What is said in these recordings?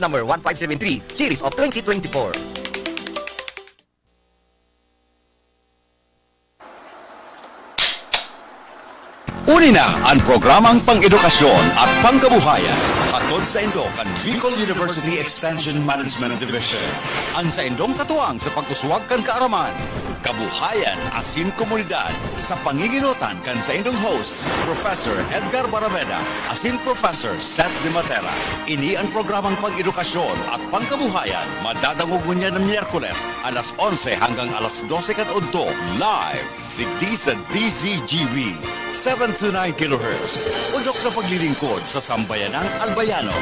number 1573, series of 2024. Uni na ang programang pang-edukasyon at pangkabuhayan hatod sa Indo kan Bicol University Extension Management Division. Ang sa Indong katuwang sa pag-uswag kan kaaraman, kabuhayan asin komunidad sa panginginutan kan sa Indong hosts Professor Edgar Barameda asin Professor Seth De Matera. Ini ang programang pang-edukasyon at pangkabuhayan madadangugon niya ng Miyerkules alas 11 hanggang alas 12 kan udto live digdi sa DZGB 729 kHz. Udok na paglilingkod sa sambayanang Albayano.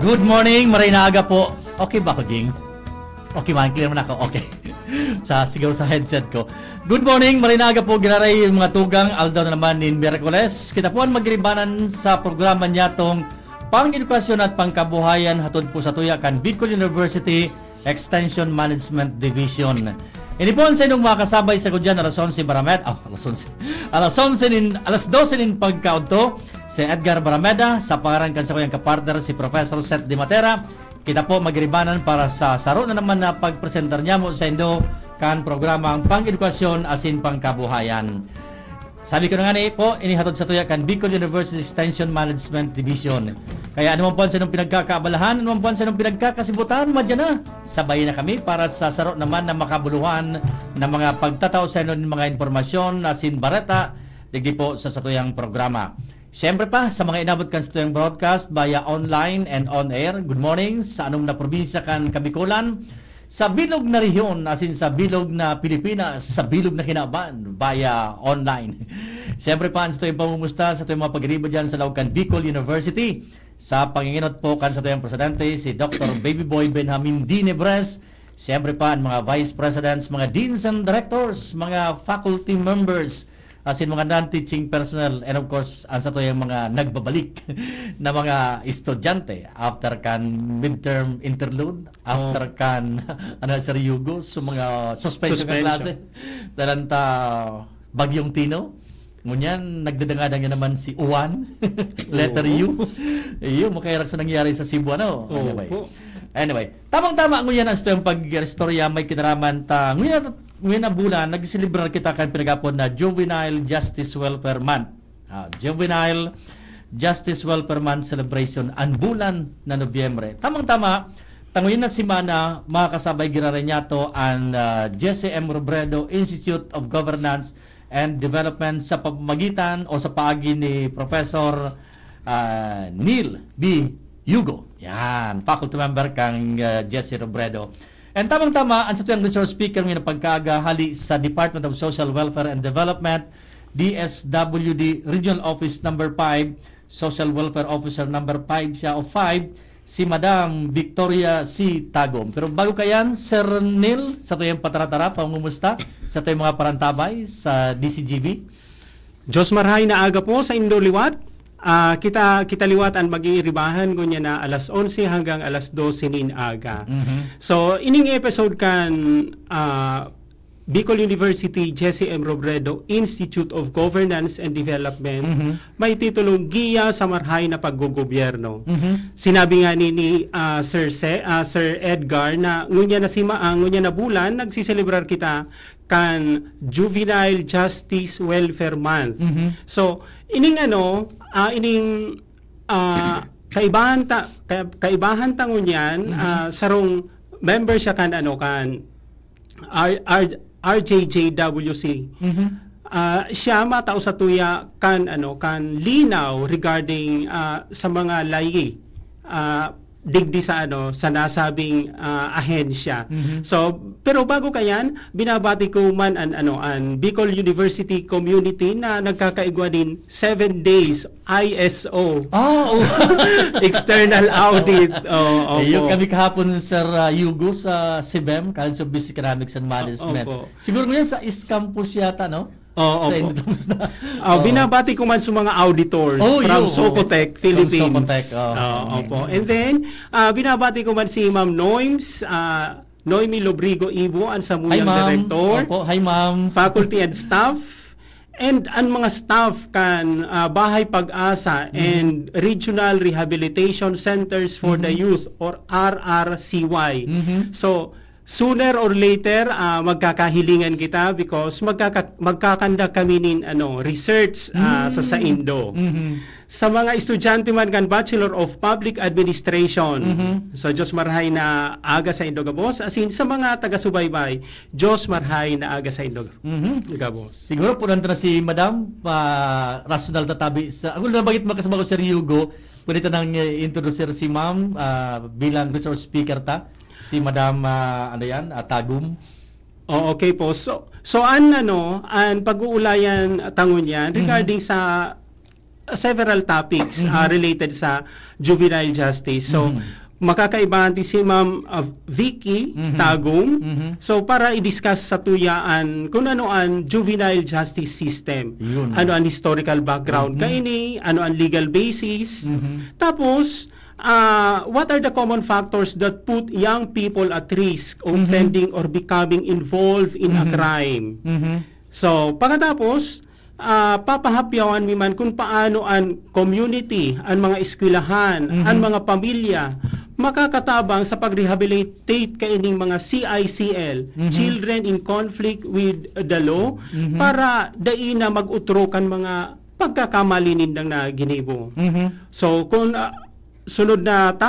Good morning, maray na aga po. Okay ba ako, Jing? Okay man, clear man ako. Okay. Siguro sa headset ko. Good morning, maray na aga po. Ginaray mga tugang, aldaw na naman in Miyerkules. Kita po ang magribanan sa programa niya tong pang-edukasyon at pangkabuhayan hatod po sa tuya kan Bicol University Extension Management Division. Ini po sa inyong mga kasabay sa kudyan alas 11 Barameda. Alas 12 in pagkaudto si Edgar Barameda sa pangaran kan sa kuyang kapartner si Professor Seth De Matera. Kita po magribanan para sa saro na naman na pagpresentar niya mo sa Indo kan programa ang pang-edukasyon asin pangkabuhayan. Sabi ko na nga po, inihatod sa tuya kan Bicol University Extension Management Division. Kaya anuman po sa nung pinagkakaabalahan, anuman po sa nung pinagkakasibutan, madyan na. Sabay na kami para sa saro naman na makabuluhan ng mga pagtatao sa inyo ng mga informasyon na sinbareta, digdi po sa satuyang programa. Siyempre pa, sa mga inabot kan sa tuyang broadcast via online and on-air, good morning sa anong na probinsya kan Kabikulan, sa bilog na rehiyon, asin sa bilog na Pilipinas, sa bilog na Kinaban, via online. Siyempre pa, sa tuyong pamumusta, sa tuyong mga pag-iriba dyan sa Laucan Bicol University. Sa panginginot po kan sa tuyong presidente, si Dr. Baby Boy Benjamin D. Nebres. Siyempre pa, ang mga vice presidents, mga deans and directors, mga faculty members, asin mga non-teaching personnel, and of course, ang sa tuyong mga nagbabalik na mga estudyante after kan midterm interlude, after kan seryugo, so mga suspension ng klase, dalanta Bagyong Tino. Ngunyan, nagdadangadang niya naman si Uwan, letter U. Iyo, makairak sa nangyari sa Cebu, ano? Anyway, tamang-tama ngunyan ang itong pag-istorya may kinaraman ta. Ngayon na bulan, nag-celebrar kita kan pinagapon na Juvenile Justice Welfare Month. Juvenile Justice Welfare Month celebration ang bulan na Nobyembre. Tamang-tama, tanguyin na simana, makakasabay giraray niya to ang Jesse M. Robredo Institute of Governance and Development sa pamamagitan o sa paagi ni Professor Neil B. Hugo. Yan, faculty member kang Jesse Robredo. And tamang-tama, ang sa tuyang resource speaker ng pagkagahali sa Department of Social Welfare and Development, DSWD Regional Office number 5, Social Welfare Officer number 5 siya o 5, si Madam Victoria C. Tagom. Pero bago kayan, Sir Neil, sa tuyang patara-tara, pamumusta sa tuyang mga parantabay sa DCGB. Diyos marhay na aga po sa Indoliwat. Kita liwatan mag-iiribahan ko niya na alas 11 hanggang alas 12 nin aga. So, ining episode kan Bicol University Jesse M. Robredo Institute of Governance and Development may titulong Giya sa Marhay na Paggogobyerno. Sinabi nga ni Sir Edgar na ngunya na bulan nagsiselebrar kita kan Juvenile Justice Welfare Month. So ining kaibahan ta ngunyan sarong member siya kan RJJWC. Siya matao sa tuya kan linaw regarding sa mga layi digdi sa sa nasabing ahensya. So pero bago kayan binabati ko man an Bicol University community na nagkakaigwa din 7 days ISO. External audit. Yung kami kahapon Sir Hugo sa CBEM, College of Business Economics and Management. Siguro ngayon sa East Campus yata, no? Binabati ko man sa mga auditors from Socotec, Philippines. From Socotec, And then, binabati ko man si Ma'am Noemi Lobrigo Ibo, ang samuyang director. Hi, ma'am. Faculty and staff. and ang mga staff kan Bahay Pag-asa and Regional Rehabilitation Centers for the Youth or RRCY. So sooner or later magkakahilingan kita because magkakanda kami nin research sa Saindo. Sa mga estudyante man kan Bachelor of Public Administration. So Diyos marhay na aga sa Indo Gabos. As in, sa mga taga-subaybay, Diyos marhay na aga sa Indo Gabos. Siguro po nandito na si Madam rational tatabi sa ako na bagit makasama ko si Ryugo pwede nang introduce si Ma'am bilang resource speaker ta si Madam Tagum. Oh, okay po. So an pag-uulayan tangon yan regarding sa several topics related sa juvenile justice. So makakaibahan ti si Ma'am Vicky Tagum. So para i-discuss sa tuyaan kung ano ang juvenile justice system. Yun. Ano ang historical background kaini, ano ang legal basis. Tapos what are the common factors that put young people at risk of offending or becoming involved in a crime? So pagkatapos papahapyawan mi man kung paano ang community, ang mga eskwelahan, ang mga pamilya makakatabang sa pag-rehabilitate kaining mga CICL, Children in Conflict with the Law, para daina mag-utro kan mga pagkakamali nindang na ginibo. So kung sunod na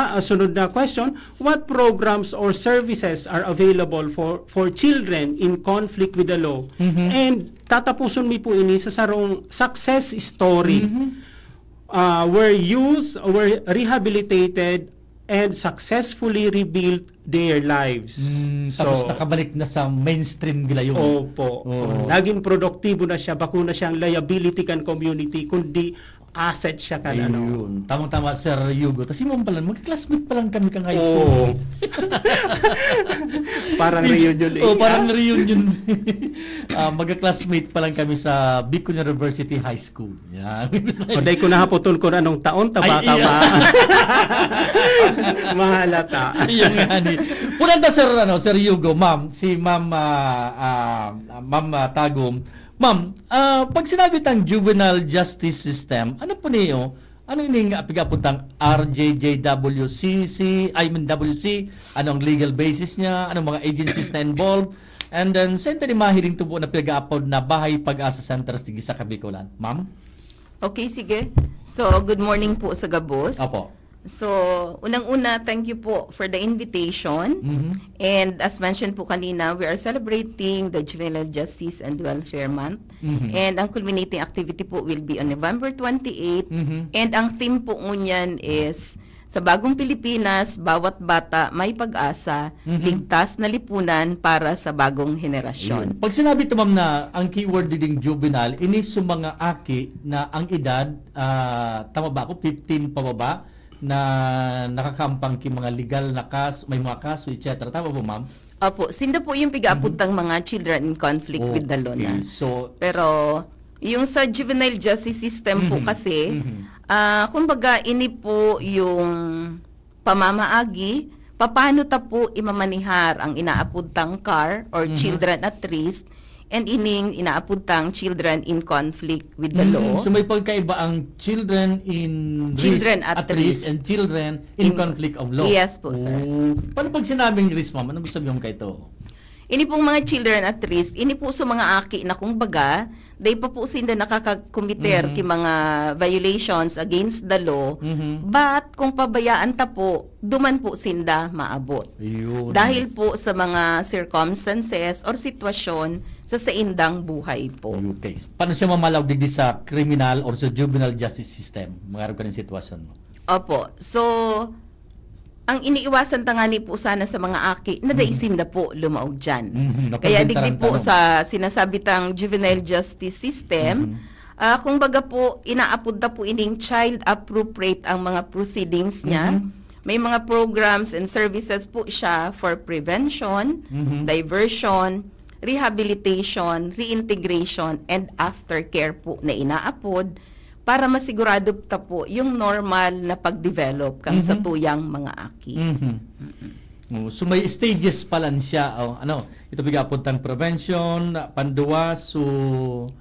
question, what programs or services are available for children in conflict with the law? And tatapuson mi po ini sa sarong success story where youth were rehabilitated and successfully rebuilt their lives. Tapos nakabalik na sa mainstream gilayon. Opo. Naging produktibo na siya, bako na siyang liability kan community, kundi asset siya kan Ayun. Tamang-tama, Sir Yugo. Tapos yung pala, mag-classmate pa lang kami kang high school. Oo. Parang reunion eh. Parang reunion. Mag-classmate pa lang kami sa Bicol University High School. Yan. O dahil ko nahapoton ko na anong taon, taba-taba. Mahalata. Yung nga ni. Punanta, Sir Yugo, Ma'am, si Ma'am Tagum. Ma'am, pag sinabi tang juvenile justice system, ano po niyo? Ano yung apigapuntang RJJWCC, WC? Anong legal basis niya? Anong mga agencies na involved? And then, saan tayo mahiling tubo na pinag-upload na Bahay Pag-asa Centers tigi sa Kabikulan? Ma'am? Okay, sige. So, good morning po sa Gabos. Opo. So, unang-una, thank you po for the invitation. And as mentioned po kanina, we are celebrating the Juvenile Justice and Welfare Month. And ang culminating activity po will be on November 28. And ang theme po ngunyan is, sa bagong Pilipinas, bawat bata may pag-asa, ligtas na lipunan para sa bagong henerasyon. Pag sinabi ito, ma'am, na ang keyword ding juvenile, ini sa mga aki na ang edad, tama ba ako, 15 pababa, na nakakampang ki mga legal na kaso, may mga kaso, etc. Tama po, ma'am? Opo, sinda po yung pigapuntang mga children in conflict with the law na. So, Pero yung sa juvenile justice system po kasi, kumbaga ini po yung pamamaagi, paano ta po imamanihar ang inaapuntang car or children at risk, and ining inaapuntang children in conflict with the law. So may pagkaiba ang children in Children risk, at risk. and children in conflict of law. Yes po, sir. Paano pag sinabing risk, ma'am? Ano sabi mo kayo? Ini pong mga children at risk, ini po sa mga aki na kumbaga, day pa po sinda nakakakomiter ki mga violations against the law, but kung pabayaan ta po, duman po sinda maabot. Ayun. Dahil po sa mga circumstances or sitwasyon sa saindang buhay po. Okay. Paano siya mamalawag digdi sa criminal or sa juvenile justice system? Mga ka ng sitwasyon mo. Opo. So, ang iniiwasan tangani po sana sa mga aki na daisin na po lumaog dyan. Kaya digdi po sa sinasabitang juvenile justice system, kung baga po, inaapod na po ining child appropriate ang mga proceedings niya. May mga programs and services po siya for prevention, diversion, rehabilitation, reintegration, and aftercare po na inaapod para masigurado ta po yung normal na pag-develop kang sa tuyang mga aki. So may stages pa lang siya. Ito bigapuntang prevention, panduwa, so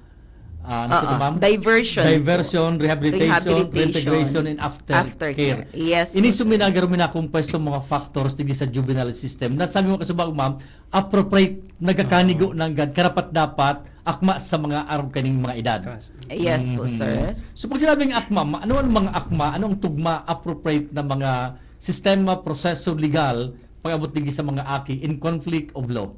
Ano po ito, ma'am? Diversion. Rehabilitation, Rehabilitation, reintegration, and aftercare. Yes. Ini po, sir. suminagarumina kung pwesto mga factors tigi sa juvenile system. Na sabi mo kasubag, ma'am, appropriate nagakanigo ng karapat dapat akma sa mga araw kaning mga edad. Yes po, sir. So pag sinabing akma, ano ang mga akma, ano ang tugma appropriate na mga sistema, proseso legal pag-abot digi sa mga aki in conflict of law?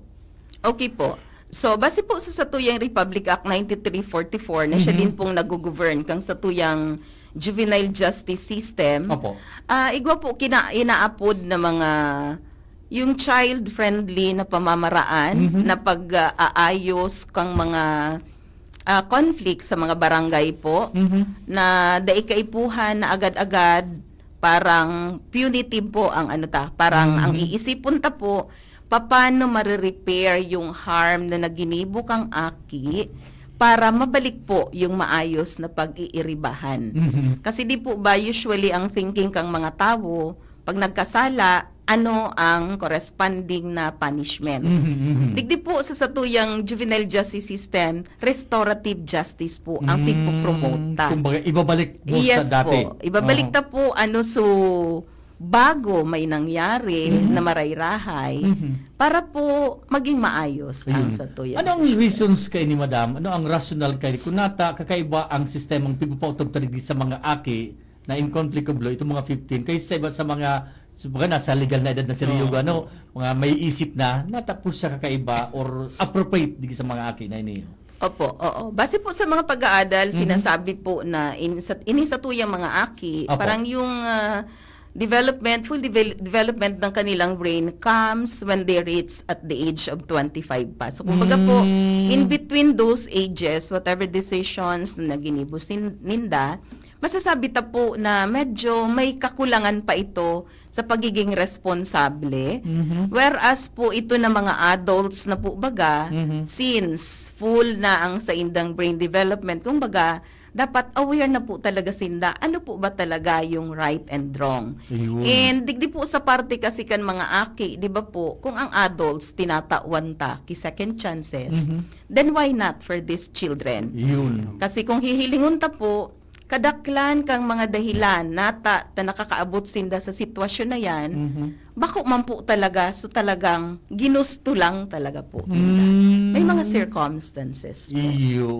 Okay po. So, base po sa Satuyang Republic Act 9344 na siya din pong nag-govern kang Satuyang Juvenile Justice System. Opo. Igwa po inaapod na mga yung child-friendly na pamamaraan na pag-aayos kang mga conflict sa mga barangay po na daikaipuhan na agad-agad parang punitive po ang parang ang iisipon ta po paano ma-repair yung harm na naginibo kang aki para mabalik po yung maayos na pag-iiribahan. Kasi di po ba usually ang thinking kang mga tao, pag nagkasala, ano ang corresponding na punishment. Digdi po sa Satuyang Juvenile Justice System, restorative justice po ang pipopromote ta. Kumbaga, ibabalik mo Yes sa dati. po. Ibabalik ta po so bago may nangyari na marayrahay para po maging maayos ang Satuyang. Ano ang reasons kay ni Madam? Ano ang rational kay kung nata kakaiba ang sistemang pipapautob taligi sa mga aki na in conflict of law itong mga 15 kaysa iba sa mga nasa legal na edad na seryogo mga may isip na natapos siya kakaiba or appropriate digi sa mga aki na ini. Opo, oo. Base po sa mga pag-aadal, sinasabi po na inisatuyang mga aki, Opo. parang yung full development ng kanilang brain comes when they reach at the age of 25 pa. So, kumbaga po, in between those ages, whatever decisions na naginibos ninda, masasabi ta po na medyo may kakulangan pa ito sa pagiging responsable. Whereas po ito na mga adults na po baga, since full na ang sa indang brain development, kung baga, dapat aware na po talaga sinda ano po ba talaga yung right and wrong. Ayun. And digdi po sa parte kasi kan mga aki, di ba po, kung ang adults tinatawan ta ki second chances, then why not for these children? Yun. Kasi kung hihilingon ta po, kadaklan kang mga dahilan nata ta nakakaabot sinda sa sitwasyon na yan, bako man po talaga, so talagang ginusto lang talaga po. May mga circumstances po. Iyo.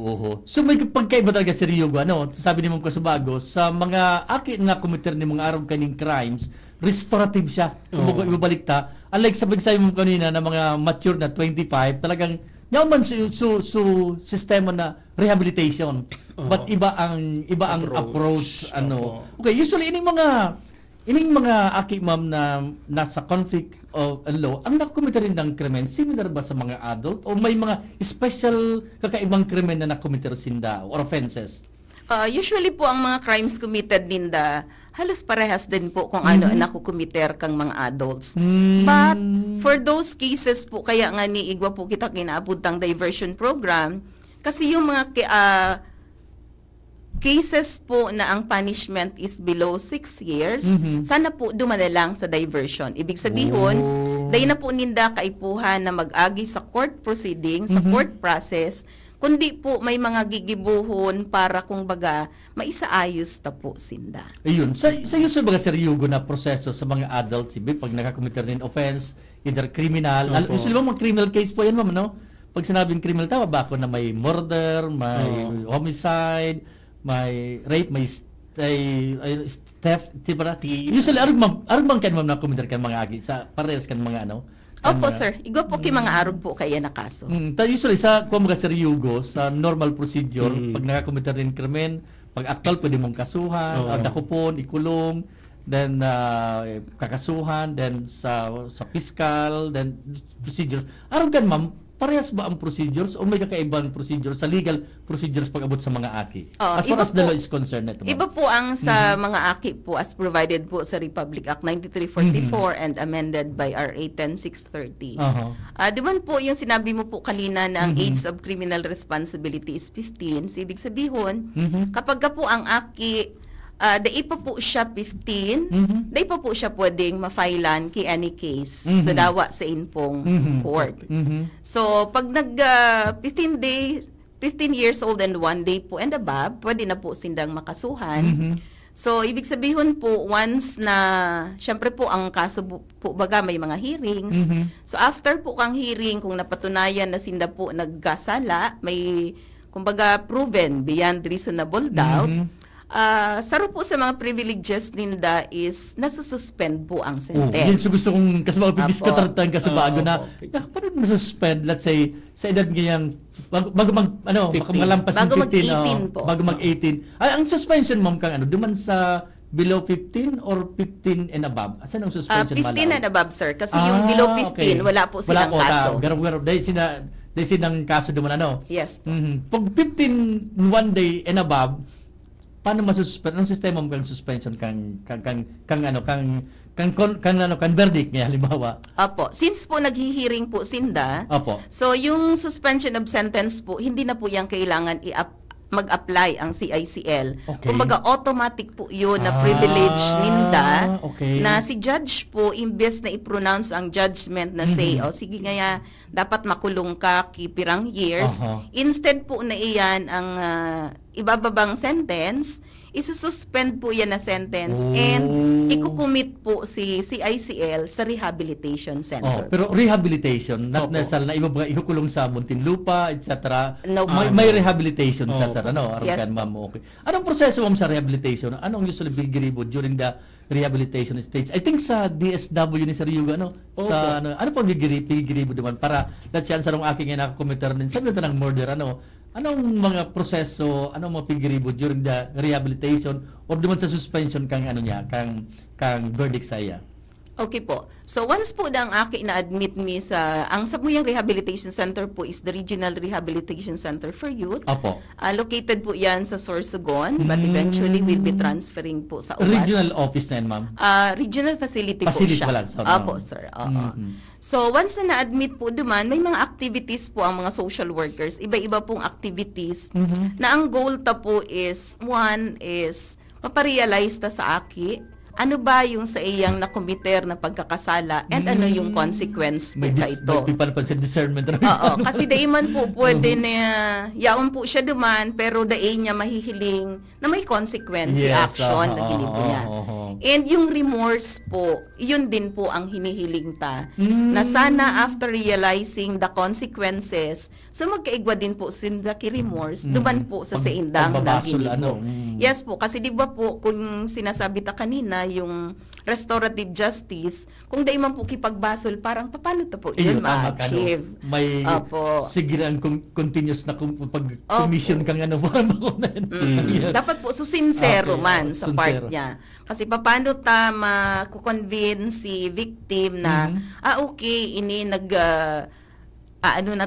So may pagkaiba talaga seryogo sabi ni Ma'am Kasubago sa mga aki na committer ni mga araw kaning crimes, restorative siya. Kumbaga ibabalik ta. Unlike sa pagsabi mo kanina na mga mature na 25, talagang yaman su sistema na rehabilitation. But iba ang approach Okay, usually ining mga aki ma'am na nasa conflict of law, ang nakomite rin ng krimen similar ba sa mga adult o may mga special kakaibang krimen na nakomite sinda or offenses? Usually po ang mga crimes committed ninda halos parehas din po kung ano ang nakukomiter kang mga adults. But for those cases po, kaya nga ni igwa po kita kinaabutang diversion program, kasi yung mga cases po na ang punishment is below 6 years, sana po dumana lang sa diversion. Ibig sabihin, dahil na po ninda kaipuhan na mag-agi sa court proceeding, sa court process, kundi po may mga gigibuhon para kung baga maisaayos ta po sinda. Ayun. Sa usual baga seryogo na proseso sa mga adults, pag nakakomite ng offense, either criminal, usually mga criminal case po yan ma'am, Pag sinabing criminal, tama ba ako na may murder, may homicide, may rape, may theft, diba? Usually, arugmang kan ma'am na komite kan mga agi, sa parehas kan mga Opo, sir. Igwa po ki mga arog po kaya na kaso. Usually, sa kung mga seryugo, sa normal procedure, pag nakakomite rin krimen, pag actual, pwede mong kasuhan, dakupon, ikulong, then kakasuhan, then sa fiscal, then procedures. Arugan, ma'am, parehas ba ang procedures o may kakaibang procedures sa legal procedures pag abot sa mga aki? As far as the law is concerned, ito, iba po ang sa mga aki po as provided po sa Republic Act 9344 and amended by RA 10630. Di ba po yung sinabi mo po kanina na ang age of criminal responsibility is 15. So, ibig sabihin, kapag ka po ang aki dai pa po siya 15, dai pa po siya pwedeng ma-filean ki any case sa dawa sa inpong court. So, pag nag 15 days 15 years old and 1 day po and above, pwede na po sindang makasuhan. So, ibig sabihin po, once na, syempre po, ang kaso po baga may mga hearings. So, after po kang hearing, kung napatunayan na sinda po nagkasala, may, kumbaga, proven beyond reasonable doubt, saro po sa mga privileges ninda is nasususpend po ang Yun sentence. so gusto kong kasi mapipis-katartan ka sa bago na, Okay. paano nasuspend, let's say, sa edad ngayon, bago malampas ng Bago 15, mag-18 po. bago mag-18. Ang suspension, ma'am, kang duman sa below 15 or 15 and above? Asan ang suspension 15 and malaw? above, sir. Kasi yung below 15, wala po silang kaso. Garap-garap. Dahil sinang kaso duman, Yes po. Pag 15 one day and above, paano masuspend? Anong sistema mo kang suspension kang verdict niya, halimbawa? Opo. Since po naghihiring po sinda, Opo. so yung suspension of sentence po, hindi na po yung kailangan mag-apply ang CICL. Okay. Kumbaga automatic po yun na privilege ninda okay. na si judge po imbes na i-pronounce ang judgment na say, sige nga dapat makulong ka kipirang years. Instead po na iyan ang ibababang sentence, isususpend po yan na sentence and ikukumit po si CICL sa rehabilitation center. Pero rehabilitation, not necessarily na ibababa ikukulong sa Muntinlupa, etc. No, may rehabilitation sa sir, Yes, ma'am, okay. Anong proseso ma'am sa rehabilitation? Anong usually bigiribo during the rehabilitation stage? I think sa DSW ni Sir Yuga, sa ano po bigiribo naman para let's say sarong aking nakakommentar din sabi nito ng murder, anong mga proseso, anong mga pigiribo during the rehabilitation or duman sa suspension kang kang verdict sa iya? Okay po. So once po ang aki na-admit mi ang Sabuyang Rehabilitation Center po is the Regional Rehabilitation Center for Youth. Opo. Located po yan sa Sorsogon, but eventually we'll be transferring po sa UAS. Regional office na yan, ma'am? Regional facility po Facility siya. pala, so, Opo, sir. Oo. So once na na-admit po duman, may mga activities po ang mga social workers, iba-iba pong activities na ang goal ta po is, one is, maparealize ta sa aki, ano ba yung sa iyang nakomiter na pagkakasala and ano yung consequence po ka ito. May people pa sa discernment. Oo, kasi daiman po pwede na yaon po siya duman pero daig niya mahihiling na may consequence si action na ginito niya. And yung remorse po, yun din po ang hinihiling ta. Na sana after realizing the consequences, so magkaigwa din po sinda ki remorse, duman po sa indang na ginito. Yes po, kasi di ba po kung sinasabi ta kanina yung restorative justice, kung dahil man po kipagbasol, parang paano to po yun ma-achieve? May sigilan continuous na pag-commission kang parang makunan. Dapat po, sincero man sa part niya. Kasi paano ta makukonvince si victim na, okay, ini na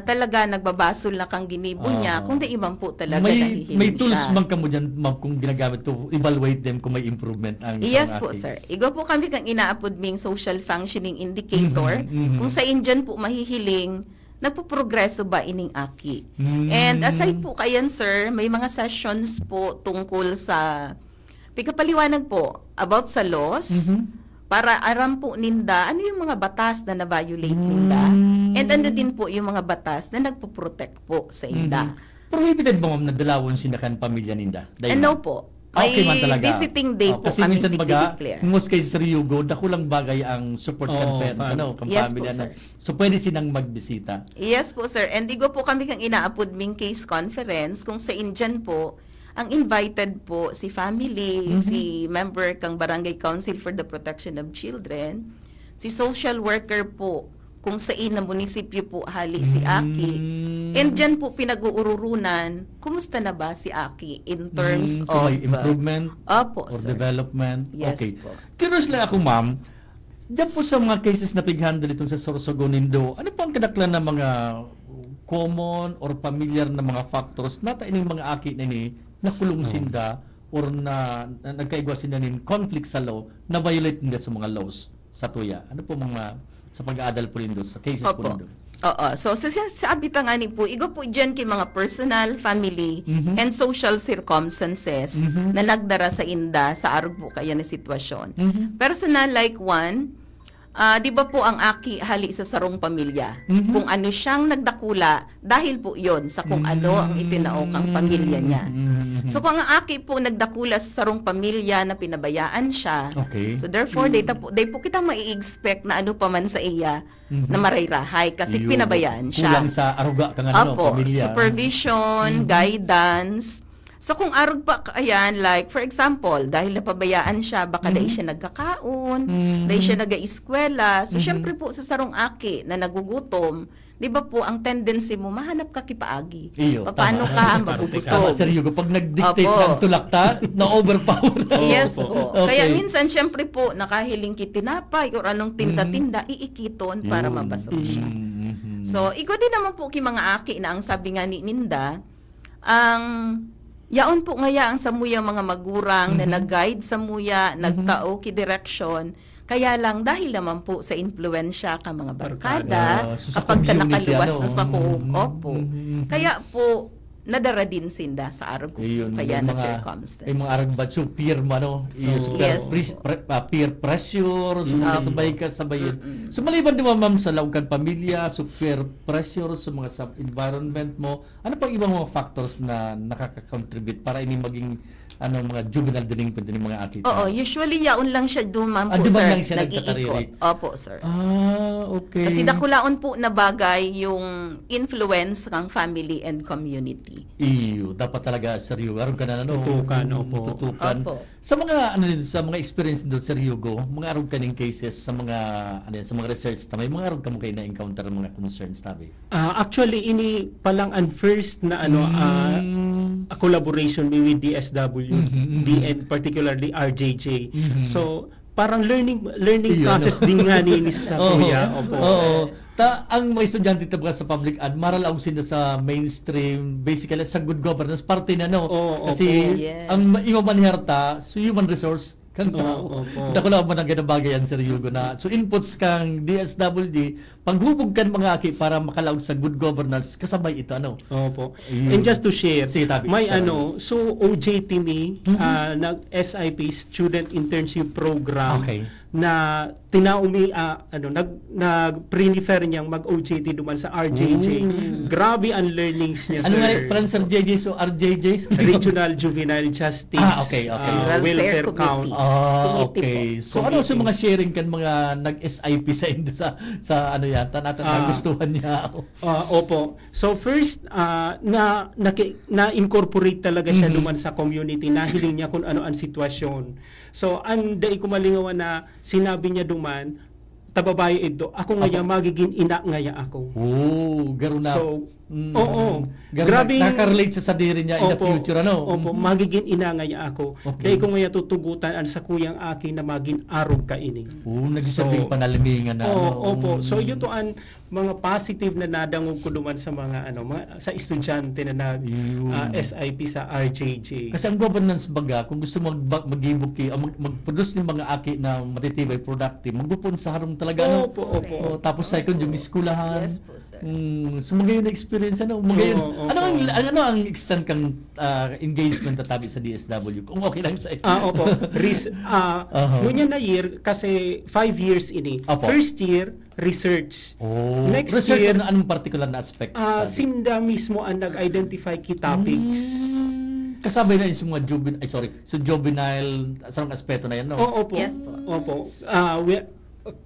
talaga nagbabasol na kang ginibo niya kung di ibang po talaga nahihiling siya. May tools man kamo dyan, ma'am, kung ginagamit to evaluate them kung may improvement ang Yes po, sir. Igo po kami kang inaapod ming social functioning indicator. Kung sa Indian po mahihiling, nagpo-progreso ba ining aki? And aside po kayan, sir, may mga sessions po tungkol sa pagpaliwanag po about sa laws, para aram po ninda ano yung mga batas na na-violate ninda. And ano din po yung mga batas na nagpo-protect po sa inda. Prohibited ba, ma'am, na dalawon sinakan pamilya ninda? No po. May Okay man talaga. visiting day po Kasi kami minsan baga, declare. in most cases, Sir Yugo, dakulang bagay ang support conference, kang Yes pamilya. po, sir. So, pwede silang magbisita. Yes po, sir. And igo po kami kang inaapod ming case conference kung sa Indian po, ang invited po si family, si member kang Barangay Council for the Protection of Children, si social worker po, kung sa ina munisipyo po hali si Aki. And dyan po pinag-uururunan, kumusta na ba si Aki in terms of may improvement Opo, or sir. development. Yes Okay. po. Curious lang ako, ma'am. Diyan po sa mga cases na pig-handle itong sa Sorsogon Indo, ano po ang kadaklan ng mga common or familiar na mga factors na ining mga aki na ni nakulong sinda or na nagkaigwa sinda nin conflict sa law na violate nila sa mga laws sa tuya? Ano po mga sa pag-aadal po rin doon, sa cases po rin doon? Oo. So, sabi ta nga ni po, igo po dyan kay mga personal, family, and social circumstances na nagdara sa inda sa arog po kaya na sitwasyon. Personal, like one, di ba po ang aki hali sa sarong pamilya? Kung ano siyang nagdakula, dahil po yon sa kung ano ang itinaokang pamilya niya. So kung ang aki po nagdakula sa sarong pamilya na pinabayaan siya, Okay. so therefore, day po kita mai-expect na ano pa man sa iya na marayrahay kasi Yun. pinabayaan siya. Kulang sa aruga kang ano, Opo, pamilya. supervision, guidance. So kung arog pa ayan, like for example, dahil napabayaan siya, baka dahil siya nagkakaon, dahil siya nag-eskwela. So syempre po sa sarong aki na nagugutom, di ba po ang tendency mo, mahanap ka kipaagi. Iyo, Paano tama. ka Tama, mabubusog? seryo. Pag nag-dictate Opo. ng tulakta, na-overpower na. Yes Opo. po. Okay. Kaya minsan, syempre po, nakahiling kitinapay or anong tinda-tinda, iikiton para Yun. mabasog siya. Mhm. So, ikaw din naman po ki mga aki na ang sabi nga ni Ninda, ang yaon po ngaya ang samuya mga magurang na nag-guide sa muya, nagtao ki direction, kaya lang dahil naman po sa influensya ka mga barkada, So, sa kapag ka community, nakaluwas ano? na sa home, opo. Mhm. Kaya po, nadara din sinda sa araw ko Ayun, kaya yung na mga- circumstances. Yung mga arag batso, peer mano, Oo. Yes. peer pressure, so sabay ka sabay. So maliban din mo ma'am sa lawgan pamilya, so peer pressure sa mga environment mo, ano pang ibang mga factors na nakaka-contribute para ini maging mga juvenile delinquent ng mga athlete? Oo, usually yaon lang siya duman po, duman sir. lang siya Nag-iikot. nagtatariri. Opo, sir. Okay. Kasi dakulaon po na bagay yung influence ng family and community. Iyo, dapat talaga seryo. Aron ka na Tutukan, opo. Tutukan. Opo. Sa mga sa mga experience do sa Ryugo, mga aron kaning cases sa mga sa mga research tamay mga aron kamo kay na encounter mga concerns tabi. Actually, ini palang ang first na a collaboration with DSWD and particularly RJJ. So, parang learning Iyon, process din nga ni sa kuya. Opo. Oo. Ang mga estudyante tabaga sa public ad, maral ang sila sa mainstream, basically sa good governance, parte na no. Oo, Kasi opo. Yes. ang imamanherta, so human resource, kang tao. opo. Dako lang man ang ganang bagay yan, Sir Yugo, na so inputs kang DSWD, paghubog kan mga aki para makalaog sa good governance, kasabay ito, ano? Opo. Ayun. And just to share, Sige, Tabi. may Sorry. so OJT me, nag-SIP Student Internship Program Okay. na tinaumi, nag-prefer niyang mag-OJT duman sa RJJ. Grabe ang learnings niya, Ano nga, sir. Franz Sir JJ, so RJJ? Regional Juvenile Justice Okay. Welfare Welfare Committee. Count. Okay. Committee So ano sa mga sharing kan mga nag-SIP sa sa ano yan, nagustuhan niya. Opo. So first, na-incorporate talaga siya duman sa community. Nahiling niya kung ano ang sitwasyon. So, ang dai ko malingawan na sinabi niya duman, tababayo ito, ako ngaya magiging ina ngaya ako. Oh, garo na. So, oo. Grabe. Grabing- Nakaka-relate sa sadiri niya in the Opo, future, ano? Opo, magiging ina ngaya ako. Okay. Dahil ko ngaya tutugutan ang sa kuyang akin na maging arog ka ini. Oh, nagsasabi panalimingan na. Opo. So yun to ang mga positive na nadangog ko duman sa mga mga sa estudyante na nag Yun. SIP sa RJJ. Kasi ang governance baga, kung gusto mag-gibuki, mag-produce ng mga aki na matitibay, productive, magbupon sa harong talaga, ano? Opo. Oh, tapos second, yung eskulahan. Yes po, sir. So magayon na experience, ano? Magayon. Oo, Ano ang extent kang engagement na tabi sa DSW? Kung okay lang sa Opo. Ngunya na year kasi 5 years ini. Opo. First year research. Oh, Next research year, anong particular na aspect? tabi? Sinda mismo ang nag-identify key topics. Kasabay na yung mga juvenile, sarang aspeto na yan, no? Opo. Yes po. Opo.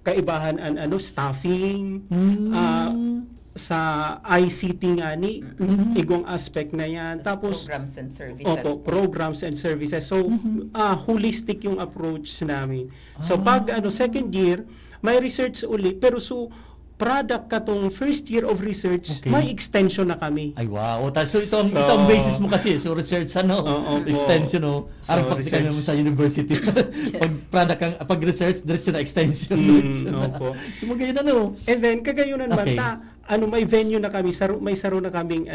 Kaibahan ang staffing, sa ICT nga ni, igong aspect na yan. Tapos, programs and services. opo, programs and services. So, holistic yung approach namin. So, pag second year, may research uli, pero product katong first year of research, Okay. may extension na kami. Ay, wow. So, ito So- ang basis mo kasi. So, research, ano? Oo, Extension, no? So, Arang practical research. naman sa university. Pag-research, diretso na extension. Opo. So, magayon, ano? And then kagayunan man Okay. may venue na kami, may saro na kaming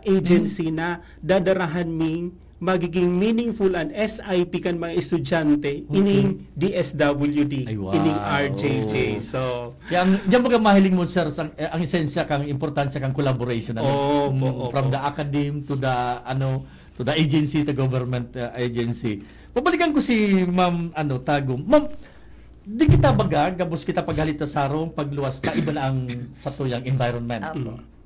agency na dadarahan ming magiging meaningful and SIP kan mga estudyante ining DSWD, Ay, wow. ining RJJ. So, Kaya diyan baga mahiling mo, sir, ang esensya kang importansya kang collaboration, ano? Opo. From the academe to the agency, the government agency. Pabalikan ko si Ma'am Tagum. Ma'am, di kita baga, gabos kita paghalita sa arong, pagluwas ta, iba na ang sa tuyang environment.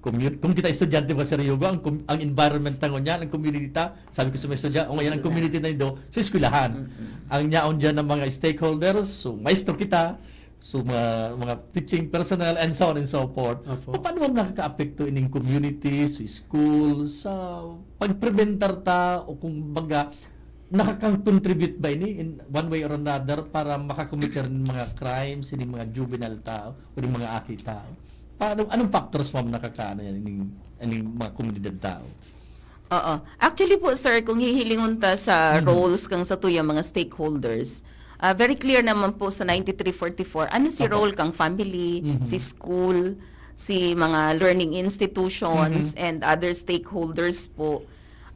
Kung kita estudyante ba sa Ryugo, ang environment tango niya, ang community ta, sabi ko sa mga estudyante, o ngayon ang community na ito, sa eskwelahan. Ang niyaon dyan ng mga stakeholders, so maestro kita, so mga teaching personnel, and so on and so forth. Paano mo nakaka-apekto ining community, sa school, sa pagpreventar ta, o kung baga, nakaka-contribute ba ini in one way or another para makakomiter ng mga crimes, ng mga juvenile tao, o ng mga aki tao? Paano, anong factors mo nakakaano yan ining mga komunidad tao? Oo. Actually po, sir, kung hihilingon ta sa roles kang sa tuyang mga stakeholders, very clear naman po sa 9344, ano si role kang family, si school, si mga learning institutions, and other stakeholders po.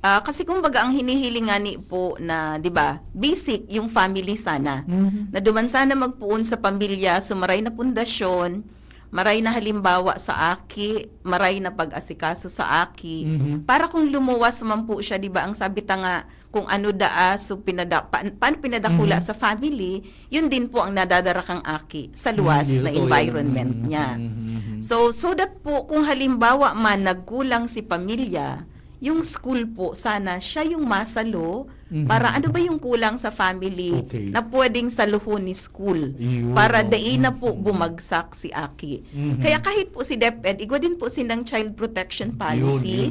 Kasi kumbaga ang hinihilingan po na, 'di ba, basic yung family sana. Na duman sana magpuon sa pamilya, so maray na pundasyon, maray na halimbawa sa aki, maray na pag-asikaso sa aki. Para kung lumuwas man po siya, 'di ba, ang sabi ta nga kung ano so paano pinadakula sa family, yun din po ang nadadara kang aki sa luwas na environment niya. So that po kung halimbawa man nagkulang si pamilya, yung school po, sana siya yung masalo para ano ba yung kulang sa family na pwedeng saluhon ni school para dain na po bumagsak si Aki. Kaya kahit po si DepEd, igwa din po sindang child protection policy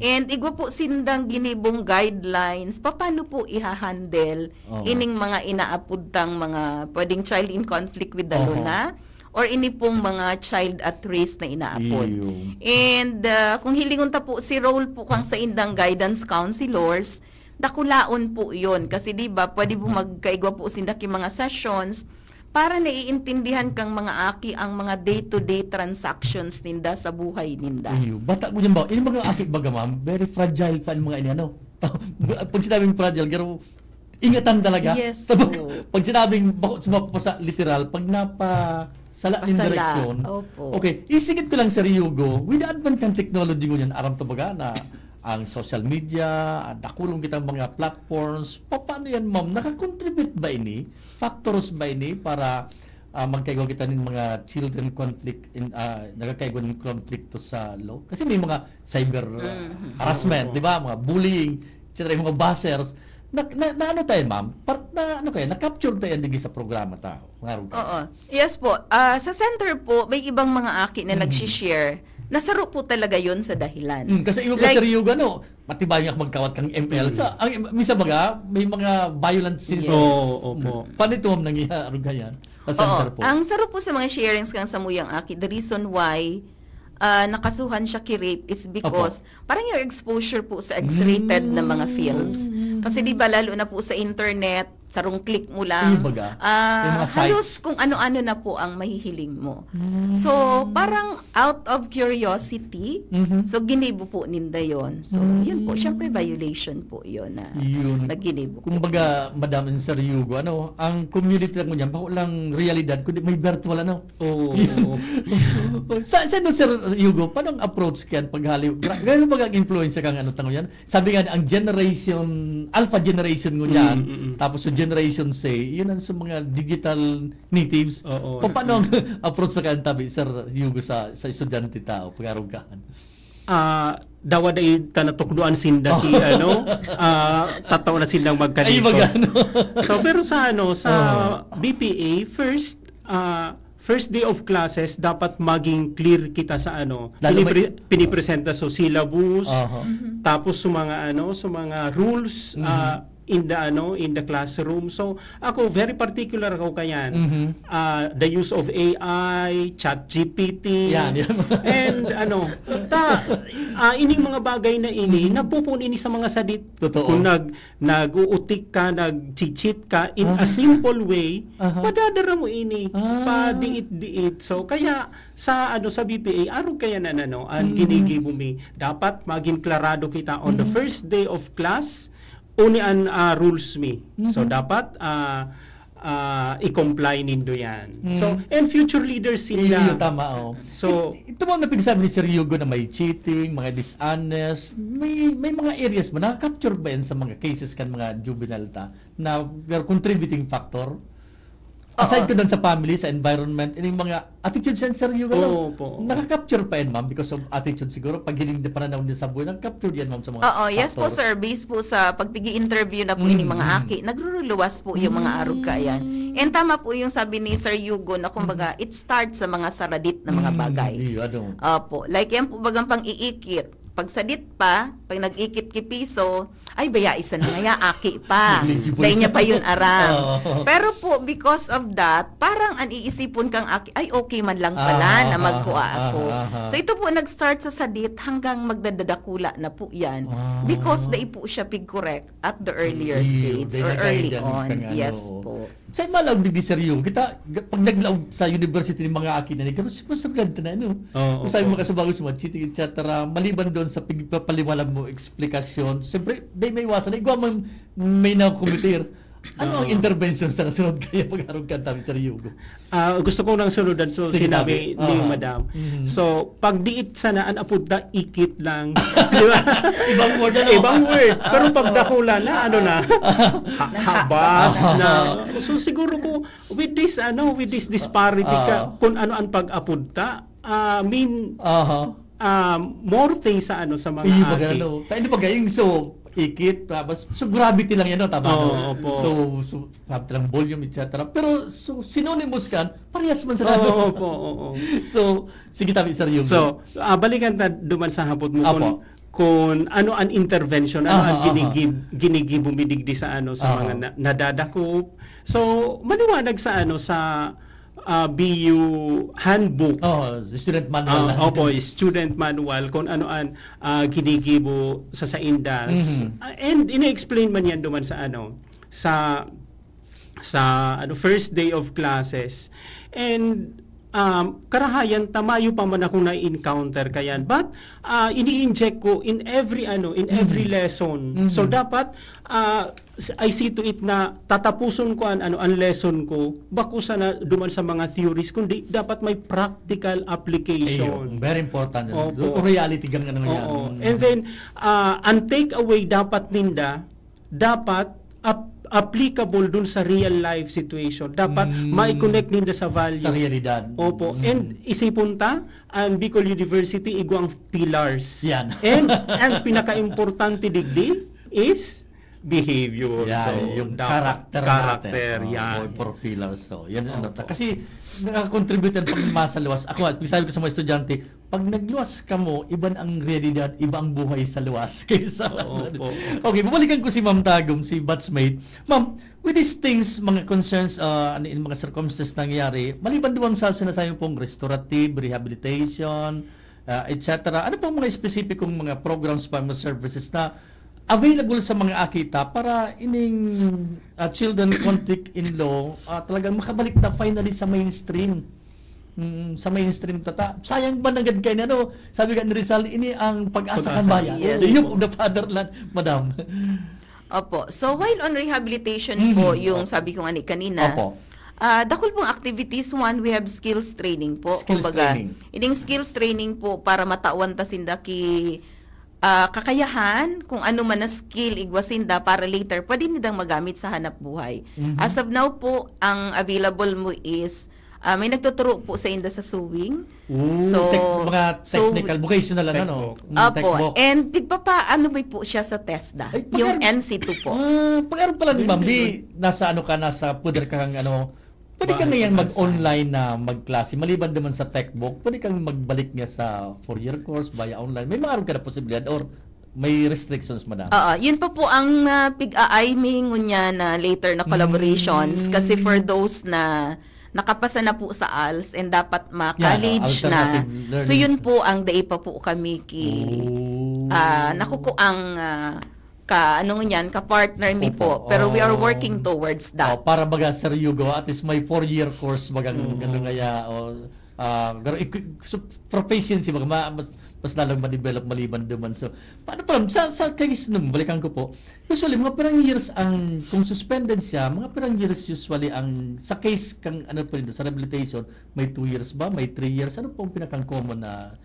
and igwa po sindang ginibong guidelines paano po ihahandle ining mga inaapuntang mga pwedeng child in conflict with the law na or ini pong mga child at risk na inaapod. And kung hilingon ta po si role po kang sa indang guidance counselors, dakulaon po yon kasi di ba pwede po magkaigwa po sindaki mga sessions para naiintindihan kang mga aki ang mga day-to-day transactions ninda sa buhay ninda. Bata mo dyan ba? Ini mga aki baga ma'am, very fragile pa ang mga ini ano. Pag sinabing fragile, pero ingatan talaga. Yes. Pag sinabing sumapasa literal, pag sala ng direksyon. Okay, isigit ko lang sa Ryugo, with the advent ng technology ngunyan, aram to baga na ang social media, dakulong kitang mga platforms, paano yan ma'am? Nakakontribute ba ini? Factors ba ini para magkaigwa kita ng mga children conflict, nagkakaigwa ng konflikto sa law? Kasi may mga cyber harassment, di ba? Mga bullying, etc. Mga buzzers. Ano tayo, ma'am? Na-capture tayo hindi sa programa tao. Oo. Yes po. Sa center po, may ibang mga aki na nag-share. Nasaro po talaga yon sa dahilan. Kasi yung like, seryoga, matibay nga magkawat kang ML. Misa baga, may mga violent scenes. Paano ito, ma'am, nangyayaro ganyan? Sa center po. Ang saro po sa mga sharings kang samuyang aki, the reason why nakasuhan siya ki-rape is because parang yung exposure po sa X-rated na mga films. Kasi di ba lalo na po sa internet, sarong click mo lang, halos kung ano-ano na po ang mahihiling mo. So, parang out of curiosity, so ginibo po ninda yon. So, yun po, syempre violation po yun na naginibo po. Kumbaga, Madam Sir Yugo, ang community lang mo niyan, bako lang realidad, kundi may virtual, Saan Sir Yugo, paano ang approach kan paghali? Gano'n ba ang influence kang tango yan? Sabi nga, ang generation, alpha generation mo yan, tapos yung generation say, yun ang sa mga digital natives. Paano ang approach sa kantabi, Sir Yugo, sa estudyante tao, pag-arugahan? Dawa day tanatukduan sinda si tataw na silang magkanito. So pero sa BPA first day of classes dapat maging clear kita sa pinipresenta so syllabus tapos sa mga rules in the classroom. So ako very particular ako kayan. The use of AI, ChatGPT, and ining mga bagay na ini napupun ini sa mga sadit. Kung nag-uutik ka, nag-cheat ka in a simple way, madadara mo ini pa diit. So kaya sa BPA araw kaya ang ginigibo mi dapat maging klarado kita on the first day of class unian rules mi. So dapat i-comply nindo yan. So and future leaders sila. Tama. So ito mo napigsabi ni Sir Yugo na may cheating, mga dishonest, may mga areas ba na-capture ba yan sa mga cases kan mga juvenile ta na contributing factor? Aside ko doon sa family, sa environment, yung mga attitude sensor yung Opo. nakaka-capture pa yan, ma'am, because of attitude siguro. Pag hiling na pananaw niya sa buhay, nakaka-capture yan, ma'am, sa mga Oo, yes po factor. sir. Based po sa pagbigi-interview na po ini mga aki, nagruruluwas po yung mga arugka yan. And tama po yung sabi ni Sir Yugo na kumbaga, it starts sa mga saradit na mga bagay. Ano? Opo. Like yan po bagang pang-iikit. Pag sadit pa, pag nag-ikit ki piso, ay baya isa na nga, aki pa. Negligible. Dahil niya pa yun aram. Oo. Pero po, because of that, parang ang iisipon kang aki, ay okay man lang pala na magkuha ako. So ito po nag-start sa sadit hanggang magdadadakula na po yan. Because they po siya pig-correct at the earlier stage or early on. Yes po. Sa malaw ni Seryo, kita pag naglaog sa university ng mga akin na ni responsibilidad na ano. Oo, Kung sabi mo opo. kasi bago sumachiting etc. Maliban doon sa pagpapaliwalag mo eksplikasyon, siyempre di may iwasan na igwa mo may na-committer. Ano ang intervention sa nasunod kaya pag-arog ka tabi sa Ryugo? Gusto ko nang sunod so Sige, sinabi Tabi. ni Aha. Madam. So, pag diit sana an apud ikit lang. Di ba? Ibang word ano? Ibang word. Pero pag dakula na ano na habas na. So siguro ko with this disparity ka kung ano ang pag-apud ta, more things sa sa mga Iya ba aki. ano? Tayo di ba gayeng so ikit tapos so gravity lang yan no tama Oo, no? opo. So gravity lang volume etc. Pero so synonymous kan parehas man sa Oo, oo. So sige tabi sa Ryugo. So, balikan ta duman sa hapot mo Apo. kung ano ang intervention, ano ang Aha. ginigib bumidigdi sa sa Aha. mga nadadakop. So, maliwanag sa sa BU handbook. Student manual lang. Opo, student manual kung ano ang ginigibo sa indas. And ina-explain man yan duman sa first day of classes. And karahayan tamayo pa man akong na-encounter kayan, but ini-inject ko in every every lesson. So dapat I see to it na tatapuson ko ang lesson ko bako sana duman sa mga theories kundi dapat may practical application. Ayun, very important yun. Opo. Reality gang ano yan. Oo. And then ang takeaway dapat ninda dapat applicable dun sa real life situation. Dapat mai-connect ninda sa value. Sa realidad. Opo. And isipon ta, ang Bicol University igwang pillars. Yan. And ang pinaka-importante digdi is behavior. Yan, So, yung dapat character natin. yan. For pillars. So, yan ano. Kasi nakakontribute yan pag masaluwas. Ako, sabi ko sa mga estudyante, pag nagluwas ka mo, iban ang realidad, iba ang buhay sa luwas. Kaysa Opo. Okay, babalikan ko si Ma'am Tagum, si batchmate. Ma'am, with these things, mga concerns, in mga circumstances nangyari, maliban doon sa sinasabi pong restorative, rehabilitation, etc. Ano pong mga specificong mga programs pa, mga services na available sa mga akita para ining children conflict in law talagang makabalik na finally sa mainstream. Sa mainstream tata. Sayang ba nagad kay ano? Sabi ka ni Rizal, ini ang pag-asa Pag-asa, ng bayan. yes. The youth of the fatherland, madam. Opo. So while on rehabilitation po, yung sabi ko nga ni kanina, Opo. dakol pong activities. One, we have skills training po. Skills training. Ining skills training po para matawan ta sinda ki kakayahan kung ano man na skill igwasinda para later pwede nidang magamit sa hanap buhay. As of now po, ang available mo is may nagtuturo po sa inda sa sewing. Mga technical, vocational ano? Opo. And ano ba po siya sa TESDA? Ay, Yung NC2 po. Pag-aral pala ni ma'am, di nasa nasa puder ka kang pwede ka ngayon mag-online na magklase. Maliban naman sa textbook, pwede kang magbalik nga sa 4-year course via online. May maaram ka na posibilidad or may restrictions, madam? Yun pa po ang pig-aiming niya na later na collaborations kasi for those na nakapasa na po sa ALS and dapat ma-college na. alternative learning. So yun po ang day pa po kami nakukuang ka-partner mi po. Pero we are working towards that. Para baga Sir Yugo, at least may 4-year course bagang ngaya proficiency baga mas lalong ma-develop maliban duman. So, paano pa sa case nung balikan ko po, usually mga pirang years kung suspended siya, mga pirang years usually sa case kang po rin sa rehabilitation, may 2 years ba, may 3 years, ano po ang pinakang common na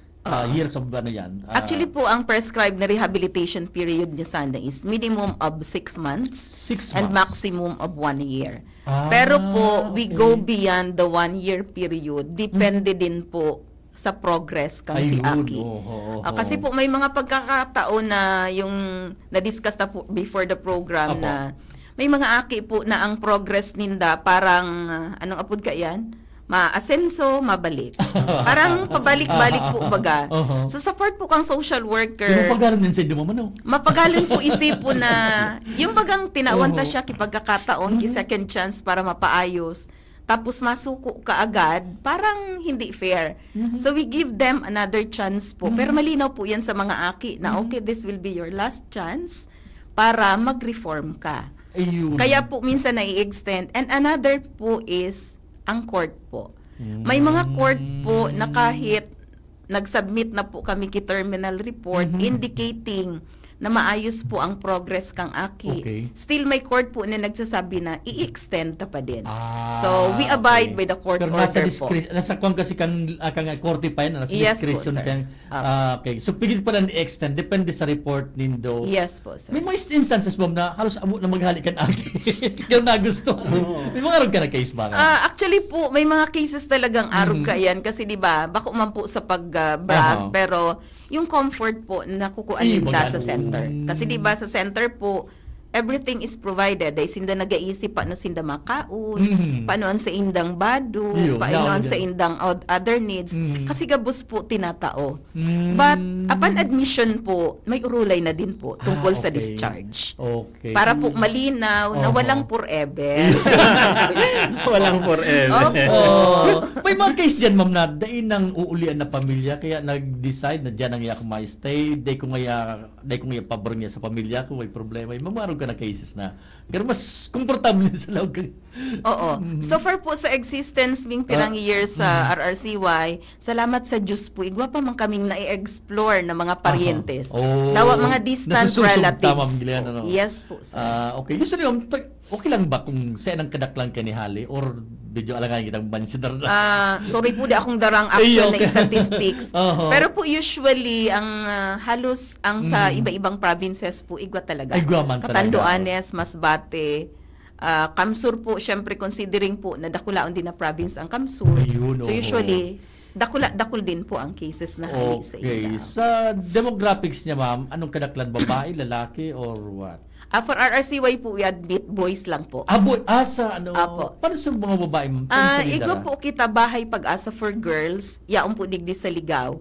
years of ano yan? Actually po, ang prescribed na rehabilitation period niya sana is minimum of 6 months 6 and months. maximum of 1 year. Ah, Pero po, we okay. go beyond the 1 year period. Depende din po sa progress kang si Ayun, Aki. oo. Kasi po may mga pagkakataon na yung na-discuss na po before the program Opo. na may mga Aki po na ang progress ninda parang, anong apod ka yan? Ma-asenso, mabalik. Parang pabalik-balik po baga. Oo. So support po kang social Yung worker. pag-aaral din sa inyo mo, ano? Mapagalon po isipo na yung bagang tinawanta Oo. siya kipagkakataon, ki second chance para mapaayos. Tapos masuko ka agad, parang hindi fair. So we give them another chance po. Pero malinaw po yan sa mga Aki na okay, this will be your last chance para mag-reform ka. Ayun. Kaya po minsan na-i-extend. And another po is ang court po. May mga court po na kahit nag-submit na po kami ki terminal report indicating na maayos po ang progress kang Aki. Okay. Still may court po na nagsasabi na i-extend ta pa din. Ah, So we abide okay. by the court Pero nasa order po. nasa kung kasi kang korte pa yan, nasa Yes po, discretion sir. kang okay. So pigil pa lang i-extend depende sa report nindo. Yes po, sir. May mga instances ma'am na halos amo na maghalikan Aki. Yung nagustuhan. May mga ron ka na case ba? Actually po, may mga cases talagang arog ka yan kasi 'di ba, bako man po sa pag-brag, Aha. pero yung comfort po na kukuan Ay, nila magano. sa center. Kasi 'di ba sa center po, everything is provided. Dahil sinda nagaisip paano sinda makaon, paano ang sa indang badu, Iyo, paano ang naon sa yan. indang other needs. Kasi gabos po tinatao. Mm. But upon admission po, may urulay na din po tungkol sa okay. discharge. Okay. Para po malinaw na Oho. walang forever. Walang forever. Opo. May mga case dyan, ma'am, na dain ng uulian na pamilya, kaya nag-decide na dyan ang iya ko stay, day ko ngaya pabor niya sa pamilya ko, may problema. May mga ka na cases na, pero mas komportable sa loob. Oo. So far po sa existence ming pirang years sa RRCY, salamat sa Diyos po, igwa pa man kaming na-explore na mga parientes. Oh. Dawa mga distant Nasususog relatives. tamam gila, ano? Yes po, sir. Okay. Usually, okay lang ba kung saan ang kadaklang kanihali or medyo alangan kitang bansidar na? Sorry po, di akong darang actual Ay, okay. na statistics. Oho. Pero po usually, ang halos ang sa iba-ibang provinces po, igwa talaga. Ay, igwa man talaga. Catanduanes, Masbate, Kamsur po, syempre considering po na dakulaon din na province ang Kamsur. Ayun, So oo. usually, dakul din po ang cases na hali sa Okay. ila. Sa demographics niya, ma'am, anong kadaklan? Babae, lalaki, or what? For RRCY po, we admit boys lang po. Boy, sa ano? Apo. Paano sa mga babae, ma'am? Paano sa Igwa lidara? po kita bahay pag-asa for girls, yaon po digdi sa ligaw.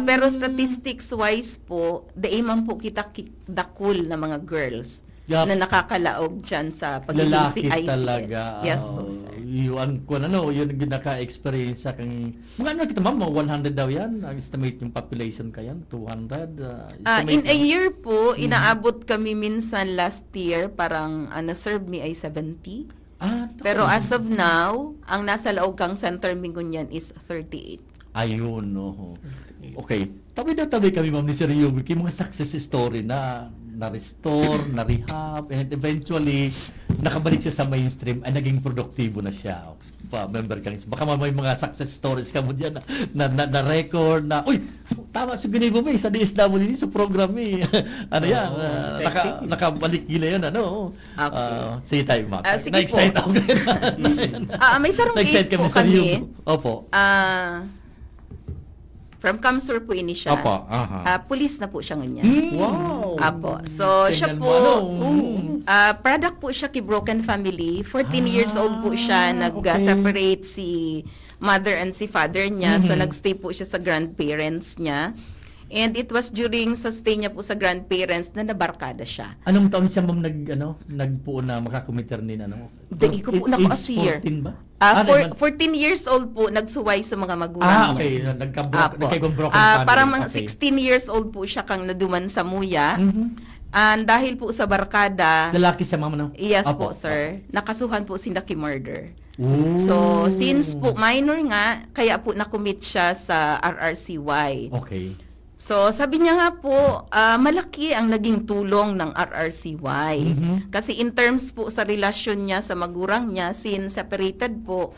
Pero statistics wise po, daiman po kita dakul na mga girls Yup. na nakakalaog dyan sa pagiging Lalaki CIC. talaga. Yes po, sir. Yun, kung ano, yun ang naka-experience sa kang... Mga ano kita, ma'am, mga 100 daw yan. Ang estimate yung population ka yan, 200. In a year po, inaabot kami minsan last year, parang na-serve me ay 70. Pero as of now, ang nasa laog kang center mingon yan is 38. Ayun, no. Okay. Tabi kami, ma'am, ni Sir Yugi, kay mga success story na na-restore, na-rehab, and eventually, nakabalik siya sa mainstream, ay naging produktibo na siya. Member kang, baka may mga success stories ka mo dyan na record na, uy, tama sa ginibo mo sa DSWD, sa program eh. Ano yan, nakabalik gila yan, ano. Okay. Sige tayo, Mac. Sige Na-excite po. ako. May sarong case Na-excite po Sir kami. Yugi. Opo. From Kamsur po ini siya. Opo, aha. Police na po siya ngunyan. Wow. Apo. So, siya Tingnan po, mo, product po siya ki broken family. 14 years old po siya. Nag-separate si mother and si father niya. So, nagstay po siya sa grandparents niya. And it was during sa stay niya po sa grandparents na nabarkada siya. Anong taon siya, ma'am, nagpuo na makakomiter ni, ano? Hindi ko po naka-year. 14 ba? 14 years old po, nagsuway sa mga magulang okay. niya. Nagkaibang broken family. Parang mga Okay. 16 years old po siya kang naduman sa muya. And dahil po sa barkada, Lalaki siya, ma'am, no? yes Opo, po, sir, nakasuhan po si Naki murder. Ooh. So, since po minor nga, kaya po nakumit siya sa RRCY. Okay. So, sabi niya nga po, malaki ang naging tulong ng RRCY. Kasi in terms po sa relasyon niya sa magurang niya, since separated po,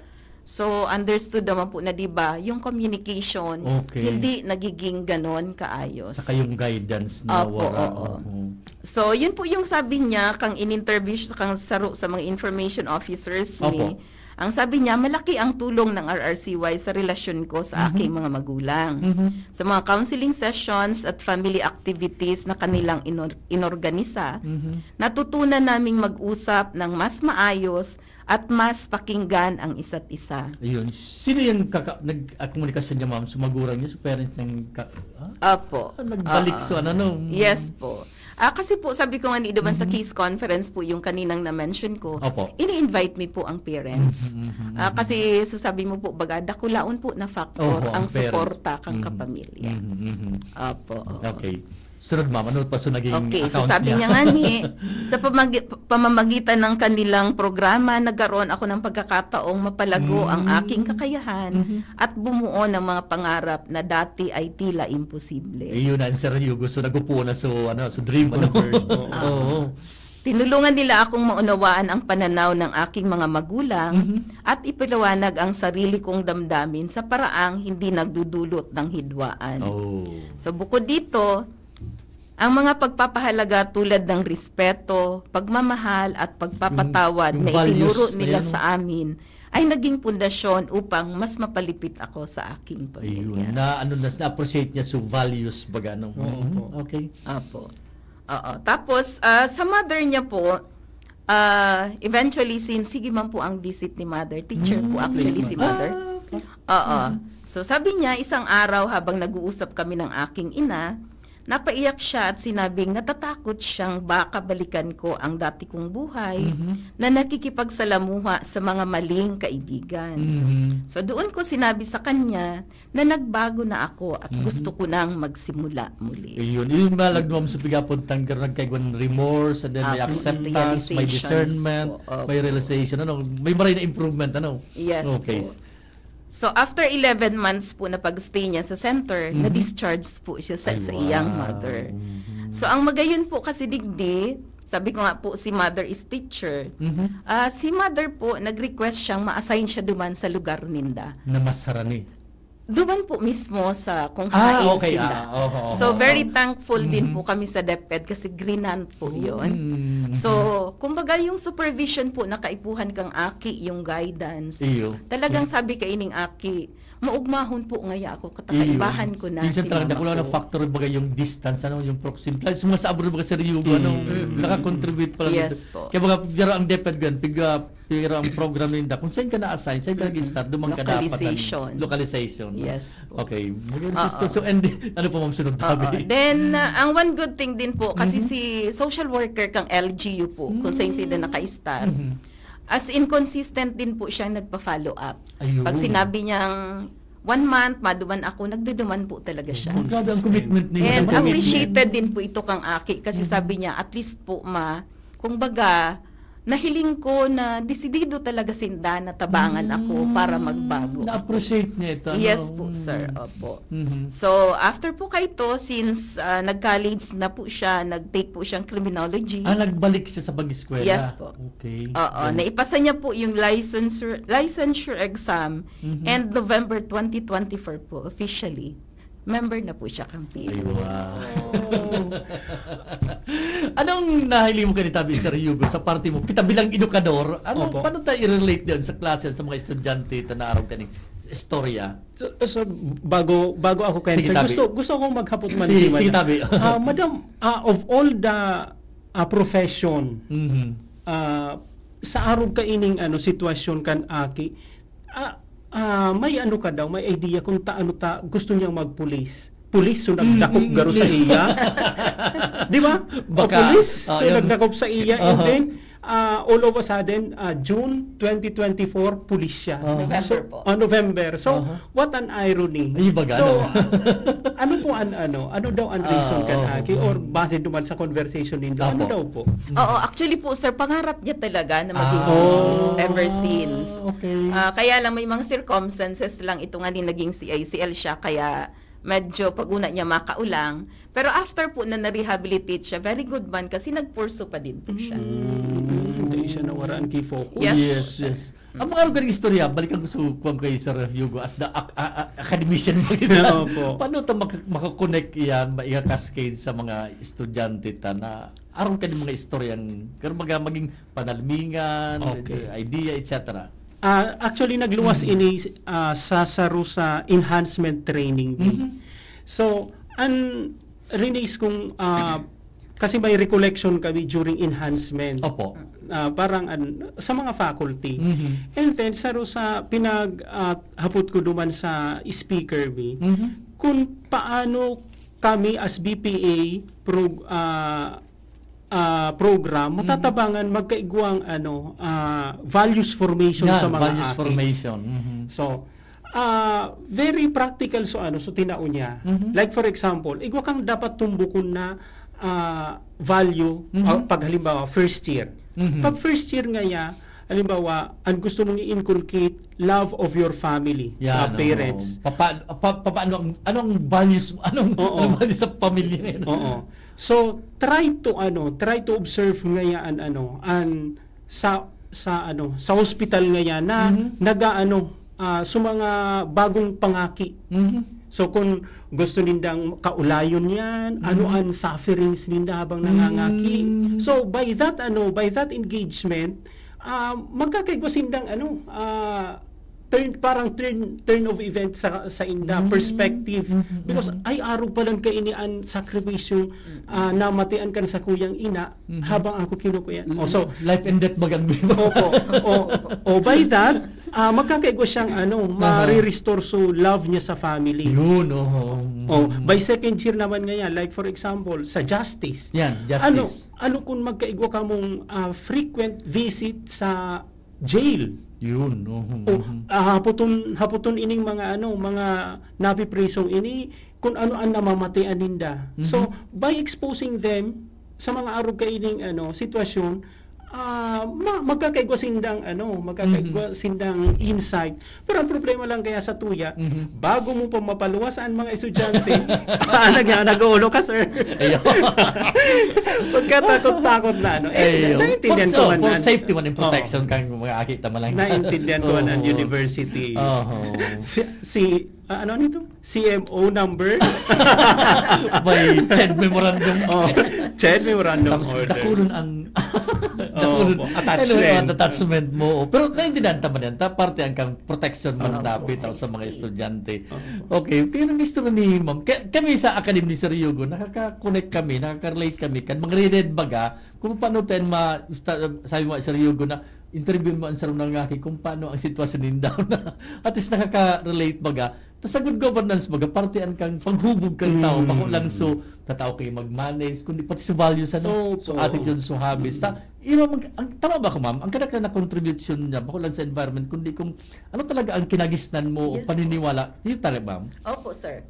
So, understood naman po na, di ba, yung communication, Okay. hindi nagiging ganon kaayos. Saka yung guidance na Opo, wala. oo. Oo. So, yun po yung sabi niya, kang in-interview sa kang saro sa mga information officers ni, Opo. ang sabi niya, malaki ang tulong ng RRCY sa relasyon ko sa aking mga magulang. Sa mga counseling sessions at family activities na kanilang inorganisa, natutunan naming mag-usap ng mas maayos at mas pakinggan ang isa't isa. Ayun. Sino yung nag-komunikasyon niya, ma'am? Sumaguran niya, sa parents niyang... Opo. Nagbalik Oo. so ano, no? Yes po. Kasi po, sabi ko nga ni Idoban sa case conference po, yung kaninang na-mention ko, Opo. ini-invite me po ang parents. Kasi, so sabi mo po, baga, dakulaon po na factor Opo, ang parents. suporta kang kapamilya. Opo. oo. Okay. Sunod, ma'am, ano pa so naging Okay, so accounts sabi niya nga ni, sa pamamagitan ng kanilang programa, nagkaroon ako ng pagkakataong mapalago ang aking kakayahan at bumuo ng mga pangarap na dati ay tila imposible. Ayun, answer niyo. Gusto nagupo na so, so dream, ano? Oo. Tinulungan nila akong maunawaan ang pananaw ng aking mga magulang at ipaliwanag ang sarili kong damdamin sa paraang hindi nagdudulot ng hidwaan. Oh. So bukod dito, ang mga pagpapahalaga tulad ng respeto, pagmamahal at pagpapatawad Yung na values itinuro na nila yan, no? sa amin ay naging pundasyon upang mas mapalipit ako sa aking pamilya. Ayun. Na-appreciate niya so values baga, no? Okay. Apo. Oo. Tapos, sa mother niya po, eventually, sige man po ang visit ni mother. Teacher po actually si mother. Oo. So, sabi niya, isang araw habang nag-uusap kami ng aking ina, napaiyak siya at sinabing natatakot siyang baka balikan ko ang dati kong buhay na nakikipagsalamuha sa mga maling kaibigan. So doon ko sinabi sa kanya na nagbago na ako at gusto ko nang magsimula muli. Ayun. Yung malag ma'am sa pigapod tanggar nagkaiwan remorse and then may acceptance, may Realizations discernment, po. may realization, ano? May maray na improvement, ano? Yes Okay. po. So after 11 months po na pag-stay niya sa center, na-discharge po siya sa iyang mother. So ang magayon po kasi digdi, sabi ko nga po si mother is teacher. Si mother po nag-request siyang ma-assign siya duman sa lugar ninda. Na masarani. Duman po mismo sa kung hain okay. sila. Oo. So very thankful din po kami sa DepEd kasi greenhand po yun. So kumbaga yung supervision po nakaipuhan kang aki yung guidance. Iyo. Talagang sabi kay ining aki, maugmahon po ngaya ako katakaibahan ko na Minsan si talaga mama wala ko. na factor baga yung distance, ano, yung proximity. Like, sa abroad baga sa Ryugo, ano, nakakontribute pala Yes dito. po. Kaya baga, jara ang DepEd gan, pero ang program nila, kung saan ka na-assign, saan ka nag-start, duman ka dapat. Localization. Localization. Yes po. Okay. So, and ano po ma'am sunod tabi? Then, ang one good thing din po, kasi si social worker kang LGU po, kung saan sila naka-start, as in consistent din po siya nagpa-follow up. Ayun. Pag sinabi niyang 1 month, maduman ako, nagdeduman po talaga siya. Grabe ang commitment niya. And appreciated din po ito kang aki kasi sabi niya, at least po kung baga, nahiling ko na desidido talaga sinda na tabangan ako para magbago. Na-appreciate niya ito. ano? Yes po, sir. Opo. Mhm. So, after po kayto, since nag-college na po siya, nag-take po siyang criminology. Nagbalik siya sa pag-eskwela. Yes po. Okay. Oo, naipasa niya po yung licensure exam and November 2024 po, officially. Member na po siya kang Ay, PIO. wow. Anong nahili mo kanita, Mr. Hugo, sa parte mo? Kita bilang edukador, paano tayo i-relate doon sa klase sa mga estudyante na araw kaning istorya? So bago ako kay Sige, sir, tabi. gusto akong maghapot man Sige, ni sige, madam. tabi. Madam, of all the profession Mhm. sa araw ka ining sitwasyon kan aki, may ka daw, may idea kung gusto niyang magpulis. Pulis, so nagdakop garo sa iya. Di ba? Baka, Pulis, so yun. nagdakop sa iya. And then, all of a sudden, June 2024, pulis siya. November po. November. So, what an irony. Ay, baga, So, ano? ano daw ang reason kan aki? Or base duman sa conversation ninyo, ano daw po? Oo, actually po, sir, pangarap niya talaga na maging police ever since. Okay. Kaya lang may mga circumstances lang ito nga din naging CICL siya, kaya medyo pag-una niya makaulang. Pero after po na na-rehabilitate siya, very good man kasi nagpurso pa din po siya. siya na waraan kay focus. Yes. Ang mga organing istorya, balikan ko sa kuwang kay Sir Hugo as the academician mo ito. Opo. Paano ito makakonect yan, maiga-cascade sa mga estudyante ta na aron ka ng mga istoryang maging panalmingan, Okay. idea, etc. Actually, nagluwas ini sa sa enhancement training. So, rinis kung kasi may recollection kami during enhancement. Opo. Parang sa mga faculty. And then, sa hapot ko duman sa speaker B, kung paano kami as BPA program matatabangan magkaigwang values formation sa mga values aki. formation. So, very practical so tinao niya. Like for example, igwa kang dapat tumbukon na value pag halimbawa first year. Pag first year nga halimbawa, ang gusto mong i-inculcate love of your family, parents. Paano anong values values sa pamilya ngayon? Oo. So try to observe ngayon sa hospital ngayon na sa mga bagong pangaki. So kung gusto nindang kaulayon yan, ano ang sufferings ninda habang nangangaki. So by that engagement, magkakaigwas indang turn of event sa inda perspective, because ay araw pa lang kainian sakripisyo namatian kan sa kuyang ina habang ako kinukuyan. So life and death bagang by that magkakaigwas siyang ma-restore so love niya sa family. Yun, By second year naman ngayon, like for example, sa justice. Yan, justice. Ano kung magkaigwa ka mong frequent visit sa jail? Yun, haputon ining mga napipresong ini kung ano ang namamatian ninda. So by exposing them sa mga arog kaining sitwasyon, magkakaigwa sindang insight. Pero ang problema lang kaya sa tuya, bago mo pa mapaluwasan mga estudyante, nag-uulo ka, sir. Pagkatakot-takot na, naintindihan ko for safety man and protection kang mga akita malang. Naintindihan ko ang university. Ano nito? CMO number? May CHED memorandum. CHED memorandum Tapos order. nakulon ang attachment mo. Pero naintindihan naman yan. Parte ang kang protection man dapat sa mga estudyante. Okay. Pero ang gusto ni Ma'am, kami sa Academy ni Sir Hugo, nakaka-connect kami, nakaka-relate kami. Mga red baga, kung paano tayo sabi mo Sir Hugo na interview mo ang sarong nangaki kung paano ang sitwasyon nindaw na at least nakaka-relate baga. Tas sa good governance baga, partian kang paghubog kang tao, bako lang so tatao kayo mag-manage, kundi pati sa values, so attitude, so habits. Tama ba ko, ma'am? Ang kada na contribution niya, bako lang sa environment, kundi kung ano talaga ang kinagisnan mo o paniniwala, yun talaga, ma'am? Opo, sir.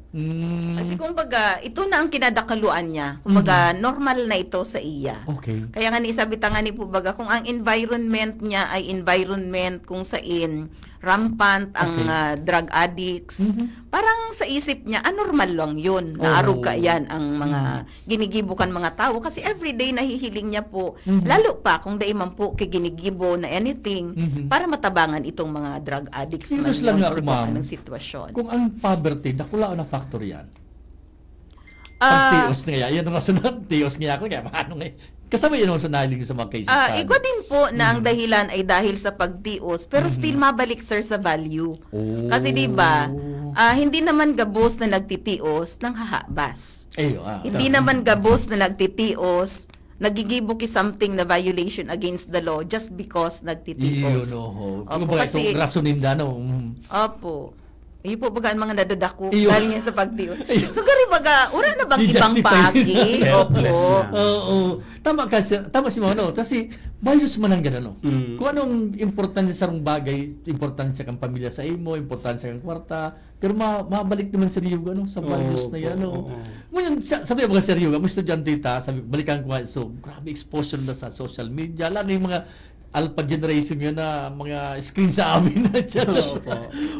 Kasi kumbaga, ito na ang kinadakaluan niya. Kumbaga, normal na ito sa iya. Okay. Kaya nga ni sabi tangani po baga, kung ang environment niya ay environment kung saan rampant ang drug addicts, parang sa isip niya, anormal lang yun. Naarog ka yan ang mga ginigibukan mga tao. Kasi everyday nahihiling niya po, lalo pa kung daiman po ginigibo na anything, para matabangan itong mga drug addicts man Serious lang yun ako, or ma'am. ng sitwasyon. Kung ang poverty, nakula na factor yan. Pag-tios nga yan, ang rason ng tios nga ako, kaya paano nga, kasama yun sa nahiling sa mga cases. Igwa din po na ang dahilan ay dahil sa pagtios, pero still mabalik, sir, sa value. Kasi di ba, hindi naman gabos na nagtitios ng hahabas. Hindi naman gabos na nagtitios nagigibuki something na violation against the law just because nagtitios. Kung ba itong rasunin na, no? Opo. Iyo po baga ang mga nadadako dahil niya sa pagtios. So gari baga, ura na bang ibang pagi? Opo. Tama si Mano. Kasi values man ang gano'n. Kung anong importansya sa bagay, importansya kang pamilya sa imo, importansya kang kwarta, pero mabalik naman sa Hugo sa values na yan. Ngayon, sabi mga Sir Hugo, mga estudyante sabi, balikan ko nga, so grabe exposure na sa social media, lalo yung mga alpha generation yun na mga screen sa amin na dyan.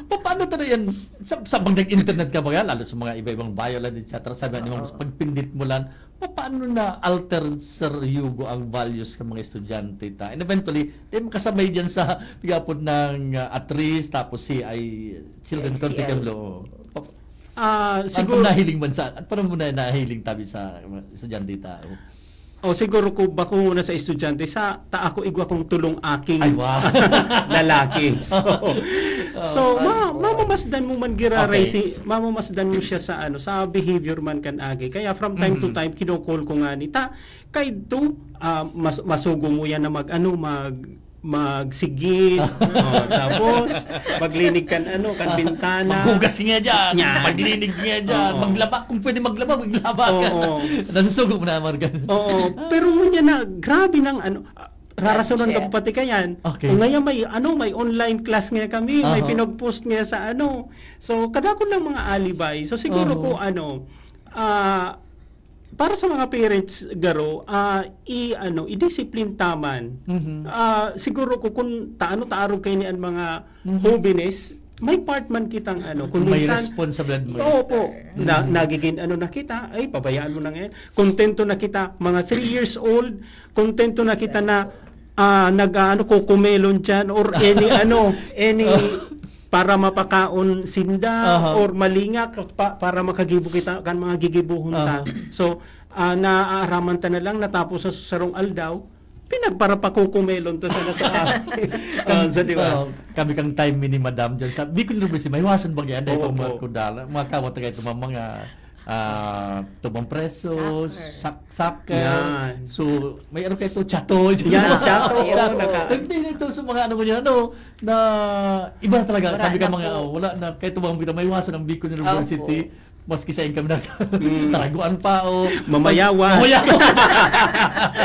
Paano to yan? Sa pag nag-internet ka ba yan, lalo sa mga iba-ibang bio lang, etc. Sabi nga, pagpindit mo lang, paano na alter, Sir Hugo, ang values ng mga estudyante ta? And eventually, makasabay dyan sa pigapod ng ATRIS, tapos ay Children Content Law. Siguro nahiling man sa, at paano mo na nahiling tabi sa estudyante ta? siguro ko bako muna sa estudyante sa ako igwa kong tulong aking Ay, wow. lalaki. So mamamasdan mo man giraray mamamasdan mo siya sa sa behavior man kan agi. Kaya from time to time kinokol ko nga ni ta kay to masugo mo yan na magsigit tapos maglinig kan kan bintana, maghugas nga dyan, Yan. maglinig nga dyan, maglaba, kung pwede maglaba ka. Nasusugo mo na, Margan. Pero ngunyan na grabe ng rarasonan ka pati kayan. Okay. O ngayon may online class nga kami, may pinag-post nga sa So kada ko lang mga alibay. So siguro ko para sa mga parents garo i-discipline taman. Siguro ko kung taaro kay ni ang mga hobbiness, may part man kitang kung May minsan responsibilidad mo. opo nagiging na kita ay pabayaan mo na ngayon. Kontento na kita mga 3 years old, kontento na kita na kukumelon dyan or any para mapakaon sinda or malinga para makagibo kita kan mga gigibuhon ta. So naaaraman ta na lang natapos sa sarong aldaw pinagpara pa kukumelon ta sana sa di ba? Kami kang time ni Madam dyan sa Bicol University, may iwasan ba yan? Dahil Oo, mga oo. kudala, mga kawat kayo mga tubang presos, soccer. Yan. So, may kayo ito, chato. Yan, chato. Hindi ito sa mga na iba na talaga. Wala Sabi ka na mga, po. wala na, kahit tumang kita, may iwasan ng Bicol University. Maski sa income na taraguan pa o Mamayawas.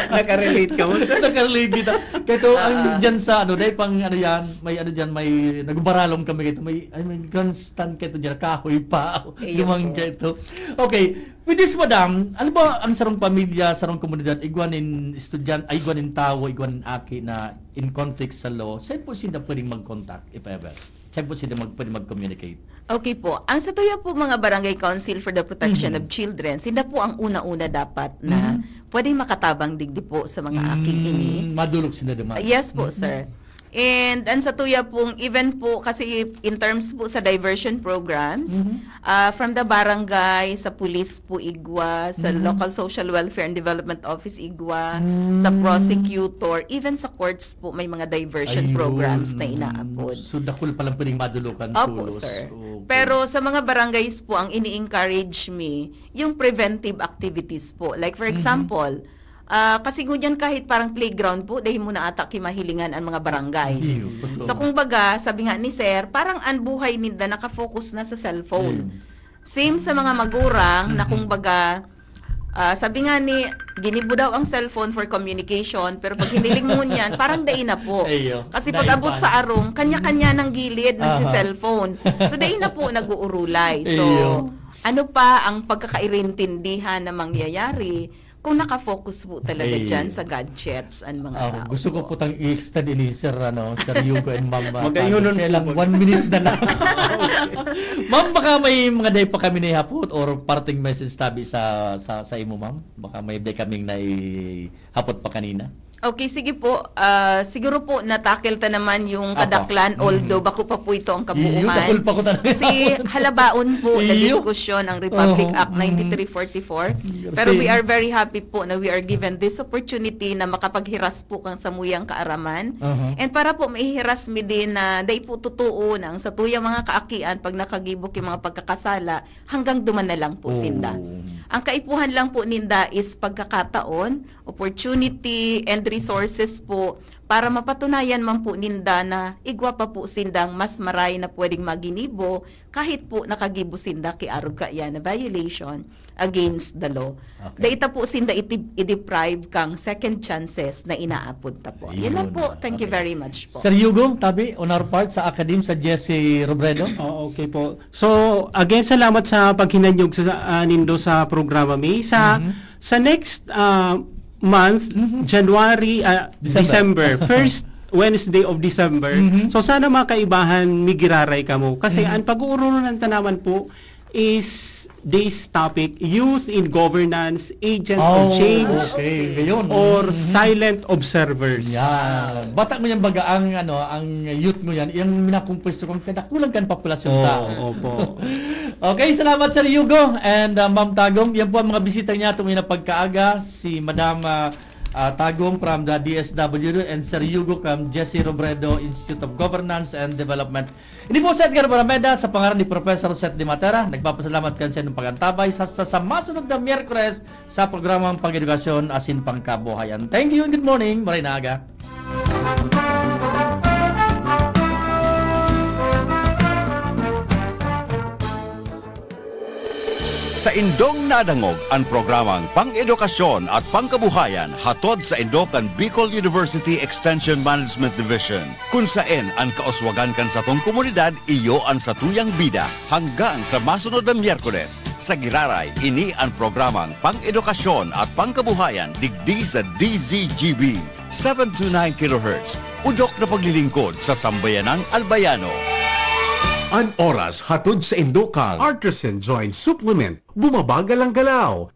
Nakarelate ka mo sir? Nakarelate kita. Kaya ang dyan sa dahil pang may nagbaralong kami kito, may constant kito dyan, kahoy pa. Lumang kito. Okay, with this Madam, ano ba ang sarong pamilya, sarong komunidad, igwanin estudyante, igwanin tao, igwanin aki na in conflict sa law, saan po sila pwedeng mag-contact if ever? Saan po sila pwedeng mag-communicate? Okay po. Ang sa tuya po mga Barangay Council for the Protection of Children, sila po ang una-una dapat na pwedeng makatabang digdi po sa mga aking ini. Madulog sila naman. Yes po, sir. And ang sa tuya pong event po kasi in terms po sa diversion programs, from the barangay, sa police po igwa, sa local social welfare and development office igwa, sa prosecutor, even sa courts po may mga diversion programs na inaapod. So dakul palang pwedeng madulukan Opo, tulos. sir. Okay. Pero sa mga barangays po, ang ini-encourage me, yung preventive activities po. Like for example, kasi ngunyan kahit parang playground po, dahil mo na ata kimahilingan ang mga barangays. So kung baga, sabi nga ni Sir, parang ang buhay nila nakafocus na sa cellphone. Same sa mga magurang na kung baga, sabi nga ni, ginibo daw ang cellphone for communication, pero pag hiniling mo niyan, parang dain na po. Ayo. Kasi pag abot sa arong, kanya-kanya ng gilid ng si cellphone. So dain na po nag-uurulay. So, Ayo. ano pa ang pagkakairintindihan na mangyayari kung nakafocus po talaga dyan sa gadgets ang mga tao. Gusto ko po tang i-extend ini Sir Hugo and Ma'am. Magayon Kaya lang 1 minute na lang. Ma'am, baka may mga day pa kami na hapot or parting message tabi sa imo, Ma'am. Baka may day kaming hapot pa kanina. Okay, sige po. Siguro po natakil ta naman yung kadaklan, although bako pa po ito ang Dakol kabuuan. pa ko talaga. Kasi halabaon po na Iyo. diskusyon ang Republic Act 9344. Pero we are very happy po na we are given this opportunity na makapaghiras po kang samuyang kaaraman. And para po maihiras mi din na dahil po totoo na ang sa tuyang mga kaakian pag nakagibok yung mga pagkakasala hanggang duman na lang po sinda. Ang kaipuhan lang po ninda is pagkakataon, opportunity, and resources po para mapatunayan man po ninda na igwa pa po sindang mas maray na pwedeng maginibo kahit po nakagibo sinda kay arog kaya na violation against the law. Okay. Daita po sinda i-deprive kang second chances na inaapod ta po. Yan lang po. Thank you very much po. Sir Hugo, tabi, on our part sa Academe sa Jesse Robredo. Okay po. So again salamat sa paghinanyog sa nindo sa programa mi sa next month, January, December. Wednesday of December. So sana makaibahan migiraray ka mo. Kasi ang pag-uuro ng tanaman po is this topic, youth in governance, agent of change, okay. Ngayon. or silent observers. Yan. Bata mo yan baga ang youth mo yan, yung minakumpusto kong kadakulang kan populasyon tao. Opo. Okay, salamat Sir Hugo and Ma'am Tagong. Yan po ang mga bisita niya itong pagkaaga, si Madam Tagong from the DSWD and Sir Hugo from Jesse Robredo Institute of Governance and Development. Hindi po si Edgar Barameda sa pangalan ni Professor Seth Di Matera. Nagpapasalamat kan sa inyong pagantabay sa masunod na Miyerkules sa programang Pang-edukasyon asin Pangkabuhayan. Thank you and good morning. Maray na aga. Sa indong nadangog ang programang Pang-edukasyon at Pangkabuhayan hatod sa Indokan Bicol University Extension Management Division. Kung saan ang kauswagan kan sa tong komunidad iyo ang sa tuyang bida hanggang sa masunod na Miyerkules. Sa Giraray, ini ang programang Pang-edukasyon at Pangkabuhayan digdi sa DZGB 729 kHz. Udok na paglilingkod sa Sambayanang Albayano. An oras hatod sa Indokang Artisan Joint Supplement. Bumabagal ang galaw.